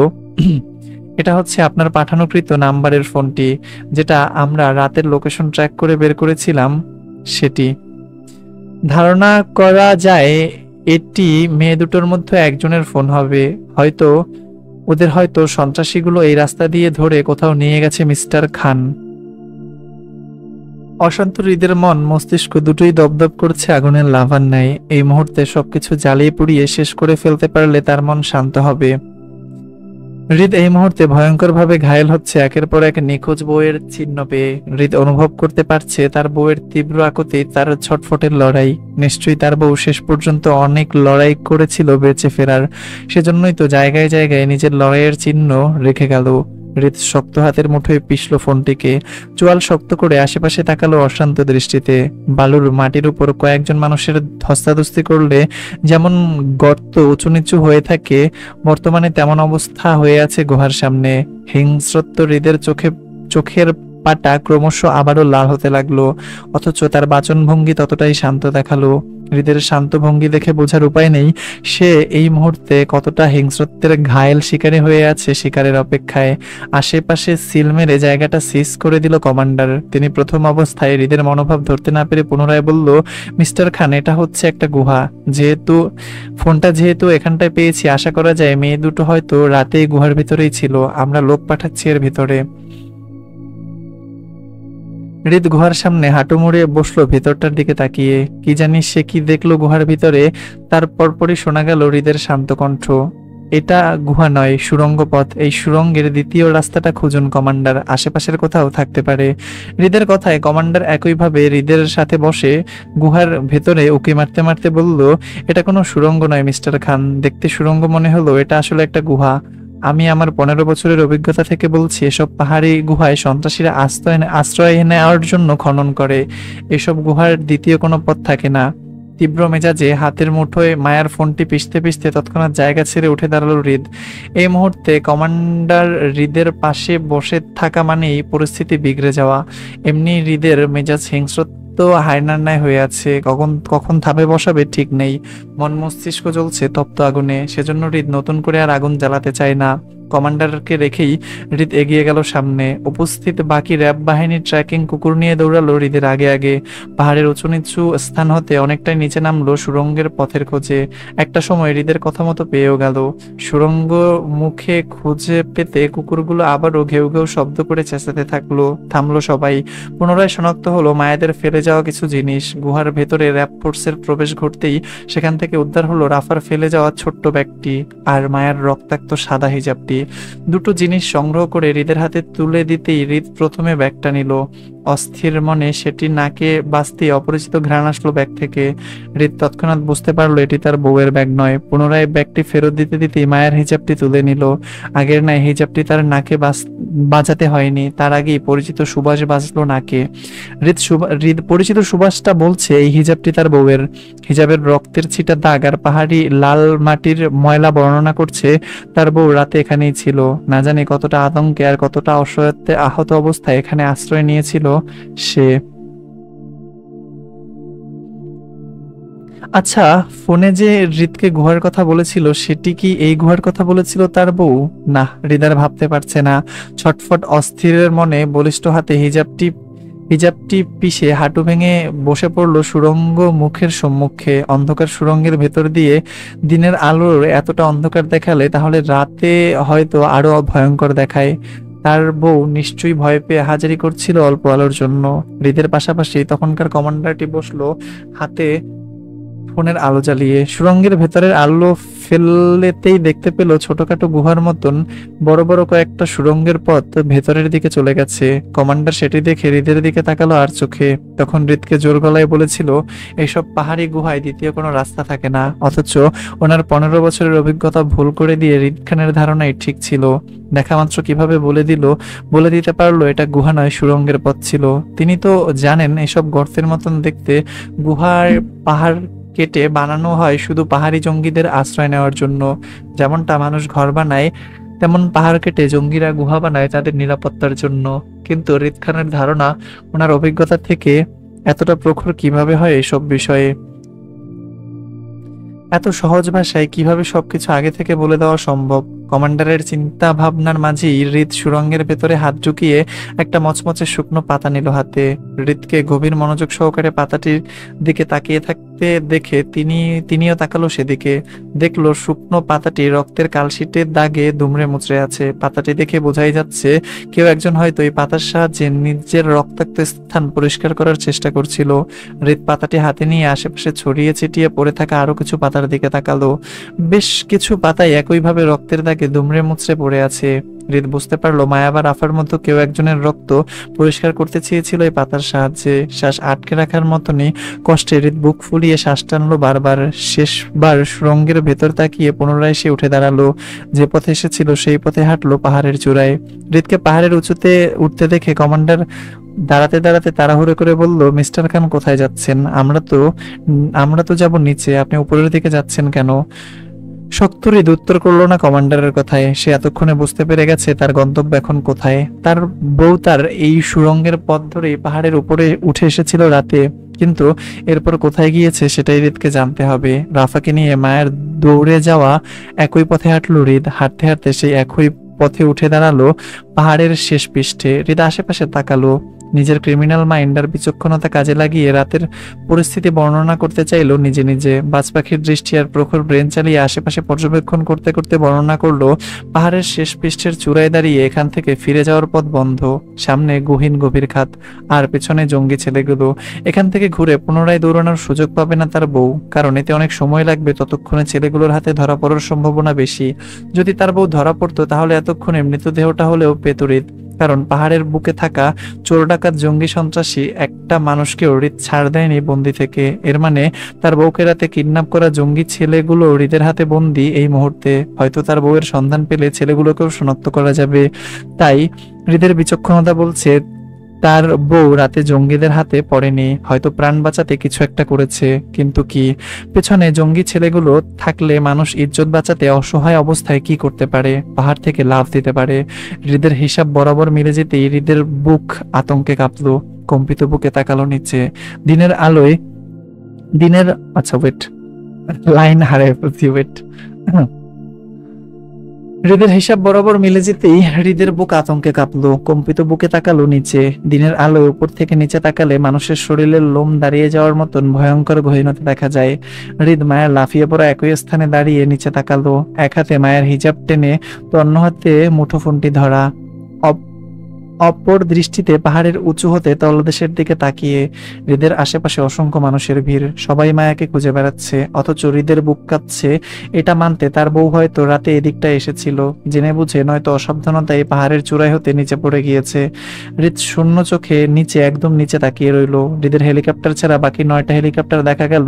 এটা হচ্ছে আপনার পাঠানোকৃত নাম্বারের ফোনটি, যেটা আমরা রাতের লোকেশন ট্র্যাক করে বের করেছিলাম সেটি। ধারণা করা যায় এটি মেয়ে দুটোর মধ্যে একজনের ফোন হবে। হয়তো সন্ত্রাসীগুলো এই রাস্তা দিয়ে ধরে কোথাও নিয়ে গেছে মিস্টার খান। অশান্ত হৃদের মন মস্তিষ্ক দুটোই দপদপ করছে আগুনের লাভার ন্যায়। এই মুহূর্তে সবকিছু জ্বালিয়ে পুড়িয়ে শেষ করে ফেলতে পারলে তার মন শান্ত হবে। হৃদ এই মুহূর্তে ভয়ঙ্করভাবে ঘায়েল হচ্ছে একের পর এক নিখোঁজ বউয়ের চিহ্ন পেয়ে। হৃদ অনুভব করতে পারছে তার বউয়ের তীব্র আকুতি, তার ছটফটের লড়াই। নিশ্চয়ই তার বউ শেষ পর্যন্ত অনেক লড়াই করেছিল বেঁচে ফেরার, সেজন্যই তো জায়গায় জায়গায় নিজের লড়াইয়ের চিহ্ন রেখে গেল। হৃদ শক্ত হাতের মুঠোয় পিষল ফোনটিকে, চোয়াল শক্ত করে আশেপাশে তাকালো অশান্ত দৃষ্টিতে। বালুর মাটির উপর কয়েকজন মানুষের ধস্তাধস্তি করলে যেমন গর্ত উঁচু নিচু হয়ে থাকে, বর্তমানে তেমন অবস্থা হয়ে আছে গুহার সামনে। হিংস্রত্ব হৃদের চোখের পাটা ক্রমশ আবারও লাল হতে লাগলো, অথচ তার বাচনভঙ্গি ততটাই শান্ত দেখালো। হৃদের শান্ত ভঙ্গি দেখে বোঝার উপায় নেই সে এই মুহূর্তে কতটা হিংস্রত্বের ঘায়েল শিকারী হয়ে আছে শিকারের অপেক্ষায়। আশেপাশে সিল মেরে জায়গাটা সিজ করে দিল কমান্ডার। তিনি প্রথম অবস্থায় হৃদের মনোভাব ধরতে না পেরে পুনরায় বলল, মিস্টার খান, এটা হচ্ছে একটা গুহা। ফোনটা যেহেতু এখানটায় পেয়েছি, আশা করা যায় মেয়ে দুটো হয়তো রাতেই গুহার ভিতরেই ছিল। আমরা লোক পাঠাচ্ছি এর ভিতরে। হৃদ গুহার সামনে হাঁটু মুড়িয়ে বসলো ভেতরটার দিকে তাকিয়ে। কি জানি সে কি দেখলো গুহার ভিতরে। তার পরপরই শোনা গেল হৃদের শান্ত কণ্ঠ, এটা গুহা নয়, সুড়ঙ্গ পথ। এই সুড়ঙ্গের দ্বিতীয় রাস্তাটা খুঁজুন কমান্ডার, আশেপাশের কোথাও থাকতে পারে। হৃদের কথায় কমান্ডার একইভাবে হৃদের সাথে বসে গুহার ভেতরে উকি মারতে মারতে বলল, এটা কোনো সুড়ঙ্গ নয় মিস্টার খান, দেখতে সুড়ঙ্গ মনে হলো, এটা আসলে একটা গুহা। আমি আমার 15 বছরের অভিজ্ঞতা থেকে বলছি, এসব পাহাড়ি গুহায় সন্ত্রাসীরা আশ্রয় নেওয়ার জন্য খনন করে। এসব গুহার দ্বিতীয় কোনো পথ থাকে না। তীব্র মেজাজে হাতের মুঠোয় মায়ার ফোনটি পিষতে পিষতে তৎক্ষণাৎ জায়গা ছেড়ে উঠে দাঁড়ালো হৃদ। এই মুহূর্তে কমান্ডার হৃদের পাশে বসে থাকা মানেই পরিস্থিতি বিগড়ে যাওয়া। এমনি হৃদের মেজাজ হিংস্রত্ব হায়নার ন্যায় হয়ে আছে, কখন কখন থামে বসাবে ঠিক নেই। মন মস্তিষ্ক জ্বলছে তপ্ত আগুনে, সেজন্য হৃদ নতুন করে আর আগুন জ্বালাতে চায় না। কমান্ডারকে রেখেই হৃদ এগিয়ে গেল সামনে। উপস্থিত বাকি র্যাব বাহিনীর ট্র্যাকিং কুকুর নিয়ে দৌড়ালো হৃদের আগে আগে। পাহাড়ের উঁচু নিচু স্থান হতে অনেকটাই নিচে নামলো সুড়ঙ্গের পথের খোঁজে। একটা সময় হৃদের কথা মতো পেয়েও গেল। সুড়ঙ্গ মুখে খুঁজে পেতে কুকুরগুলো আবারও ঘেউ ঘেউ শব্দ করে চেঁচাতে থামলো সবাই। পুনরায় শনাক্ত হলো মায়াদের ফেলে যাওয়া কিছু জিনিস। গুহার ভেতরে র্যাব ফোর্সের প্রবেশ ঘটতেই সেখান থেকে উদ্ধার হলো রাফার ফেলে যাওয়া ছোট্ট ব্যাগটি আর মায়ার রক্তাক্ত সাদা হিজাবটি। দুটো জিনিস সংগ্রহ করে হৃদের হাতে তুলে দিতেই হৃদ প্রথমে ব্যাগটা নিল। অস্থির মনে সেটি নাকে বাজতেই অপরিচিত ঘ্রাণ আসলো ব্যাগ থেকে। হৃদ তৎক্ষণাৎ বুঝতে পারলো এটি তার বউয়ের ব্যাগ নয়। পুনরায় ব্যাগটি ফেরত দিতে দিতেই মায়ের হিজাবটি তুলে নিল। আগের ন্যায় হিজাবটি তার নাকে বাজাতে হয়নি, তার আগেই পরিচিত সুবাস বাজলো নাকে। হৃদ পরিচিত সুবাসটা বলছে এই হিজাবটি তার বউয়ের। হিজাবের রক্তের ছিটা দাগ আর পাহাড়ি লাল মাটির ময়লা বর্ণনা করছে তার বউ রাতে এখানেই ছিল। না জানি কতটা আতঙ্কে আর কতটা অসহায়ত্বে আহত অবস্থায় এখানে আশ্রয় নিয়েছিল সে। আচ্ছা, ফোনে যে হৃদকে গুহার কথা বলেছিল, সেটি কি এই গুহার কথা বলেছিল তার বউ? না, হৃদয় ভাবতে পারছে না। ছটফট অস্থিরের মনে বলিষ্ঠ হাতে হিজাবটি পিষে হাঁটু ভেঙে বসে পড়লো সুড়ঙ্গ মুখের সম্মুখে। অন্ধকার সুড়ঙ্গের ভেতর দিয়ে দিনের আলোর এতটা অন্ধকার দেখালে তাহলে রাতে হয়তো আরো ভয়ঙ্কর দেখায়। তার বউ নিশ্চয়ই ভয় পেয়ে হাজারি করছিল অল্প আলোর জন্য। হৃদের পাশাপাশি তখনকার কমান্ডারটি বসলো হাতে ফোনের আলো জ্বালিয়ে। সুড়ঙ্গের ভেতরের আলো ফেললেতেই দেখতে পেল ছোটখাটো গুহার মতন বড় বড় কয়েকটা সুড়ঙ্গের পথ ভেতরের দিকে চলে গেছে। কমান্ডার সেটি দেখে হৃদের দিকে তাকালো আর চোখে। তখন হৃদকে জোর গলায় বলেছিল, এইসব পাহাড়ি গুহায় দ্বিতীয় কোনো রাস্তা থাকে না। অথচ ওনার 15 বছরের অভিজ্ঞতা ভুল করে দিয়ে হৃদ খানের ধারণাই ঠিক ছিল। দেখা মাত্র কিভাবে বলে দিতে পারলো এটা গুহা নয়, সুড়ঙ্গের পথ ছিল। তিনি তো জানেন এসব গর্তের মতন দেখতে গুহার পাহাড় কেটে বানানো হয় শুধু পাহাড়ি জঙ্গিদের আশ্রয় নেওয়ার জন্য। যেমনটা মানুষ ঘর বানায়, তেমন পাহাড় কেটে জঙ্গিরা গুহা বানায় তাদের নিরাপত্তার জন্য। কিন্তু হৃদ খানের ধারণা ওনার অভিজ্ঞতা থেকে এতটা প্রখর কিভাবে হয় এসব বিষয়ে? এত সহজ ভাষায় কিভাবে সবকিছু আগে থেকে বলে দেওয়া সম্ভব? কমান্ডারের চিন্তা ভাবনার মাঝেই হৃদ সুড়ঙ্গের ভেতরে হাত ঢুকিয়ে একটা মচমচে শুকনো পাতা নিল হাতে। হৃদকে গভীর মনোযোগ সহকারে পাতাটির দিকে তাকিয়ে থাকতে দেখে তিনিও তাকালো সেদিকে। দেখলো শুকনো পাতাটি রক্তের কালশিটের দাগে দুমড়ে মুচড়ে আছে। পাতাটি দেখে বোঝাই যাচ্ছে কেউ একজন হয়তো এই পাতার সাহায্যে নিজের রক্তাক্ত স্থান পরিষ্কার করার চেষ্টা করছিল। হৃদ পাতাটি হাতে নিয়ে আশেপাশে ছড়িয়ে ছিটিয়ে পড়ে থাকা আরো কিছু পাতার দিকে তাকালো। বেশ কিছু পাতায় একইভাবে রক্তের দাগে দুমড়ে মুচড়ে পড়ে আছে। হৃদ বুঝতে পারলো মায়া বা রাফার মতো কেউ একজনের রক্ত পরিষ্কার করতে চেয়েছিল এই পাতার সাহায্যে। শ্বাস আটকে রাখার মতনই কষ্টে হৃদ বুক ফুলিয়ে শ্বাস টানলো বারবার। শেষবার সুড়ঙ্গের ভেতর তাকিয়ে পুনরায় সে উঠে দাঁড়ালো। যে পথে এসেছিল সেই পথে হাঁটলো পাহাড়ের চূড়ায়। হৃদকে পাহাড়ের উঁচুতে উঠতে দেখে কমান্ডার দাঁড়াতে দাঁড়াতে তাড়াহুড়ো করে বলল, মিস্টার খান কোথায় যাচ্ছেন? আমরা তো যাব নিচে, আপনি উপরের দিকে যাচ্ছেন কেন? শক্ত হৃদ উত্তর করলো না কমান্ডারের কথায়। সে এতক্ষণে বুঝতে পেরে গেছে তার গন্তব্য এখন কোথায়। তার বউ তার এই সুড়ঙ্গের পথ ধরেই পাহাড়ের উপরে উঠে এসেছিল রাতে, কিন্তু এরপর কোথায় গিয়েছে সেটাই হৃদকে জানতে হবে। রাফাকে নিয়ে মায়ের দৌড়ে যাওয়া একই পথে হাঁটলো হৃদ। হাঁটতে হাঁটতে সেই একই পথে উঠে দাঁড়ালো পাহাড়ের শেষ পৃষ্ঠে। হৃদ আশেপাশে তাকালো। নিজের ক্রিমিনাল মাইন্ড আর বিচক্ষণতা কাজে লাগিয়ে রাতের পরিস্থিতি বর্ণনা করতে চাইলো নিজে নিজে। বাজ পাখির দৃষ্টি আর প্রখর ব্রেন চালিয়ে আশেপাশে পর্যবেক্ষণ করতে করতে বর্ণনা করলো, পাহাড়ের শেষ পৃষ্ঠের চূড়ায় দাঁড়িয়ে এখান থেকে ফিরে যাওয়ার পথ বন্ধ। সামনে গহীন গভীর খাত, আর পেছনে জঙ্গি ছেলেগুলো। এখান থেকে ঘুরে পুনরায় দৌড়ানোর সুযোগ পাবে না তার বউ, কারণ এতে অনেক সময় লাগবে। ততক্ষণে ছেলেগুলোর হাতে ধরা পড়ার সম্ভাবনা বেশি। যদি তার বউ ধরা পড়তো তাহলে এতক্ষণে মৃতদেহটা হলেও পেত হৃদ, কারণ পাহাড়ের বুকে থাকা চোর ডাকাত জঙ্গি সন্ত্রাসী একটা মানুষকেও হৃদ ছাড় দেয়নি বন্দি থেকে। এর মানে তার বউকে রাতে কিডন্যাপ করা জঙ্গি ছেলেগুলো হৃদের হাতে বন্দি এই মুহূর্তে। হয়তো তার বউয়ের সন্ধান পেলে ছেলেগুলোকেও শনাক্ত করা যাবে। তাই হৃদের বিচক্ষণতা বলছে তার বউ রাতে জঙ্গিদের হাতে পড়েনি, হয়তো প্রাণ বাঁচাতে কিছু একটা করেছে। কিন্তু কি? পেছনে জঙ্গি ছেলেগুলো থাকলে মানুষ ইজ্জত বাঁচাতে অসহায় অবস্থায় কি করতে পারে? পাহাড় থেকে লাফ দিতে পারে। হৃদের হিসাব বরাবর মিলে যেতেই হৃদের বুক আতঙ্কে কাঁপলো। কম্পিত বুকে তাকালো নিচে। দিনের আলোয় আচ্ছা ওয়েট, লাইন হারায় ফেলছি, ওয়েট। হৃদের হিসাব বরাবর মিলে যেতেই হৃদের বুক আতঙ্কে কাঁপলো। কম্পিত বুকে তাকালো নিচে। দিনের আলোয় উপর থেকে নিচে তাকালে মানুষের শরীরের লোম দাঁড়িয়ে যাওয়ার মতন ভয়ঙ্কর গহীনতা দেখা যায়। হৃদ মায়ের লাফিয়ে পড়া একই স্থানে দাঁড়িয়ে নিচে তাকালো। এক হাতে মায়ের হিজাব টেনে তো অন্য হাতে মুঠোফোনটি ধরা। অপর দৃষ্টিতে পাহাড়ের উঁচু হতে তলদেশের দিকে তাকিয়ে। হৃদের আশেপাশে অসংখ্য মানুষের ভিড়, সবাই মায়াকে খুঁজে বেড়াচ্ছে। অথচ হৃদের বুক কাঁপছে এটা মানতে তার বউ হয়তো রাতে এদিকটা এসেছিল, জেনে বুঝে নয়তো অসাবধানতায় পাহাড়ের চূড়ায় হতে নিচে পড়ে গিয়েছে। হৃদ শূন্য চোখে নিচে, একদম নিচে তাকিয়ে রইল। হৃদের হেলিকপ্টার ছাড়া বাকি 9টা হেলিকপ্টার দেখা গেল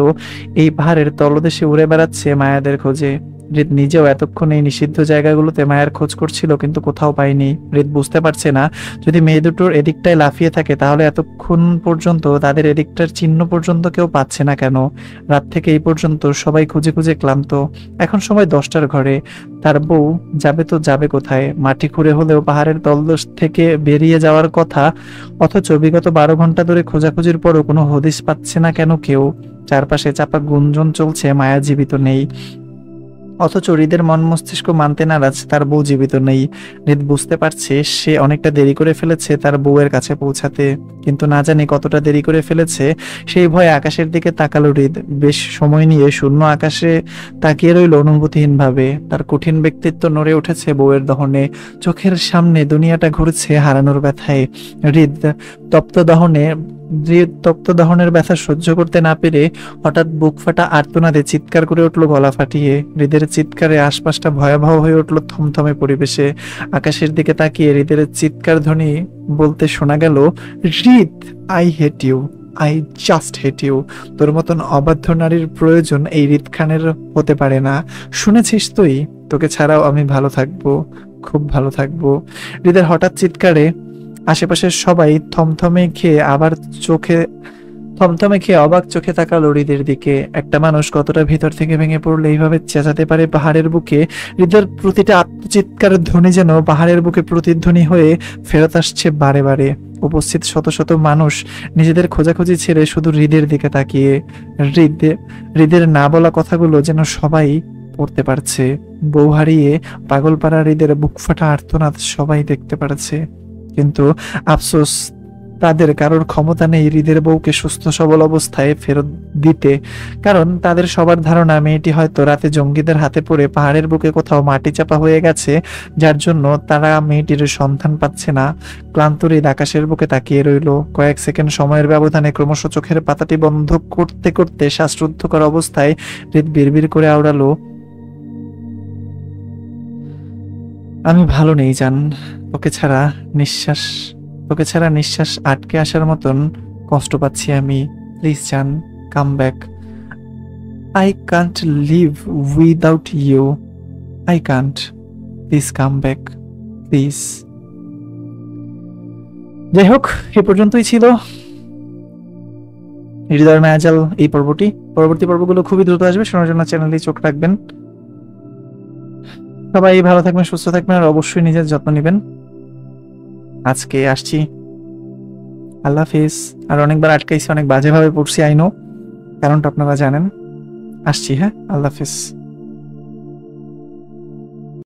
এই পাহাড়ের তলদেশে উড়ে বেড়াচ্ছে মায়াদের খোঁজে। হৃদ নিজেও এতক্ষণ এই নিষিদ্ধ জায়গাগুলোতে মায়ের খোঁজ করছিল, কিন্তু কোথাও পায়নি। হৃদ বুঝতে পারছে না, যদি মেয়ে দুটোর এদিকটায় লাফিয়ে থাকে তাহলে এতক্ষণ পর্যন্ত তাদের এদিকটার চিহ্ন পর্যন্ত কেউ পাচ্ছে না কেন? রাত থেকে এই পর্যন্ত সবাই খুঁজে খুঁজে ক্লান্ত। এখন সময় 10টার ঘরে। তার বউ যাবে তো যাবে কোথায়? মাটি খুঁড়ে হলেও পাহাড়ের তলদেশ থেকে বেরিয়ে যাওয়ার কথা, অথচ বিগত 12 ঘন্টা ধরে খোঁজাখুঁজির পরও কোনো হদিস পাচ্ছে না কেন কেউ? চারপাশে চাপা গুঞ্জন চলছে মায়া জীবিত নেই, অথচ হৃদের মন মস্তিষ্ক মানতে নারাজ তার বউ জীবিত নেই। হৃদ বুঝতে পারছে সে অনেকটা দেরি করে ফেলেছে তার বউয়ের কাছে পৌঁছাতে, কিন্তু না জানি কতটা দেরি করে ফেলেছে। সেই ভয়ে আকাশের দিকে তাকালো হৃদ। বেশ সময় নিয়ে শূন্য আকাশে তাকিয়ে রইল অনুভূতিহীন ভাবে। তার কঠিন ব্যক্তিত্ব নড়ে উঠেছে বউয়ের দহনে। চোখের সামনে দুনিয়াটা ঘুরছে হারানোর ব্যথায়। হৃদ তপ্ত দহনের ব্যথা সহ্য করতে না পেরে হঠাৎ বুক ফাটা আর্তনাদে চিৎকার করে উঠল গলা ফাটিয়ে। হৃদের চিৎকারে আশপাশটা ভয়াবহ হয়ে উঠল থমথমে পরিবেশে। আকাশের দিকে তাকিয়ে হৃদের চিৎকার ধ্বনি বলতে শোনা গেল, Hrid, I hate you, I just hate you. তোর মতন অবাধ্য নারীর প্রয়োজন এই হৃদ খানের হতে পারে না। শুনেছিস তুই? তোকে ছাড়াও আমি ভালো থাকবো, খুব ভালো থাকবো। হৃদের হঠাৎ চিৎকারে আশেপাশের সবাই থমথমে খেয়ে অবাক চোখে তাকালো হৃদের দিকে। একটা মানুষ কতটা ভিতর থেকে ভেঙে পড়লে এইভাবে চেঁচাতে পারে পাহাড়ের বুকে? হৃদের প্রতিটা আত্মচিৎকারের ধ্বনি যেন পাহাড়ের বুকে প্রতিধ্বনি হয়ে ফেরত আসছে বারে বারে। উপস্থিত শত শত মানুষ নিজেদের খোঁজাখুঁজি ছেড়ে শুধু হৃদের দিকে তাকিয়ে। হৃদের না বলা কথাগুলো যেন সবাই পড়তে পারছে। বউ হারিয়ে পাগলপাড়া হৃদের বুক ফাটা আর্তনাদ সবাই দেখতে পারছে, কিন্তু আফসোস তাদের কারোর ক্ষমতা নেই হৃদের বউকে সুস্থ সবল অবস্থায় ফেরত দিতে। কারণ তাদের সবার ধারণা মেয়েটি হয়তো রাতে জঙ্গিদের হাতে পড়ে পাহাড়ের বুকে কোথাও মাটি চাপা হয়ে গেছে, যার জন্য তারা মেয়েটির সন্ধান পাচ্ছে না। ক্লান্ত হৃদ আকাশের বুকে তাকিয়ে রইল। কয়েক সেকেন্ড সময়ের ব্যবধানে ক্রমশ চোখের পাতাটি বন্ধ করতে করতে শ্বাসরুদ্ধকর অবস্থায় হৃদ বিড়বিড় করে আওড়ালো, আমি ভালো নেই জান। তোকে ছাড়া নিঃশ্বাস তোকে ছাড়া নিঃশ্বাস আটকে আসার মতন কষ্ট পাচ্ছি আমি। প্লিজ জান, come back. I can't live without you. I can't. Please come back, please. যাই হোক, এ পর্যন্তই ছিল হৃদয়ের মায়াজাল এই পর্বটি। পরবর্তী পর্বগুলো খুবই দ্রুত আসবে, শোনার জন্য চ্যানেলে চোখ রাখবেন। সবাই ভালো থাকবেন, সুস্থ থাকবেন, আর অবশ্যই নিজের যত্ন নেবেন। আজকে আসছি, আল্লাহ হাফিজ। আর অনেকবার আটকাইছি, অনেক বাজেভাবে পড়ছি, আইনো, কারণটা আপনারা জানেন। আসছি, হ্যাঁ, আল্লাহ হাফিজ।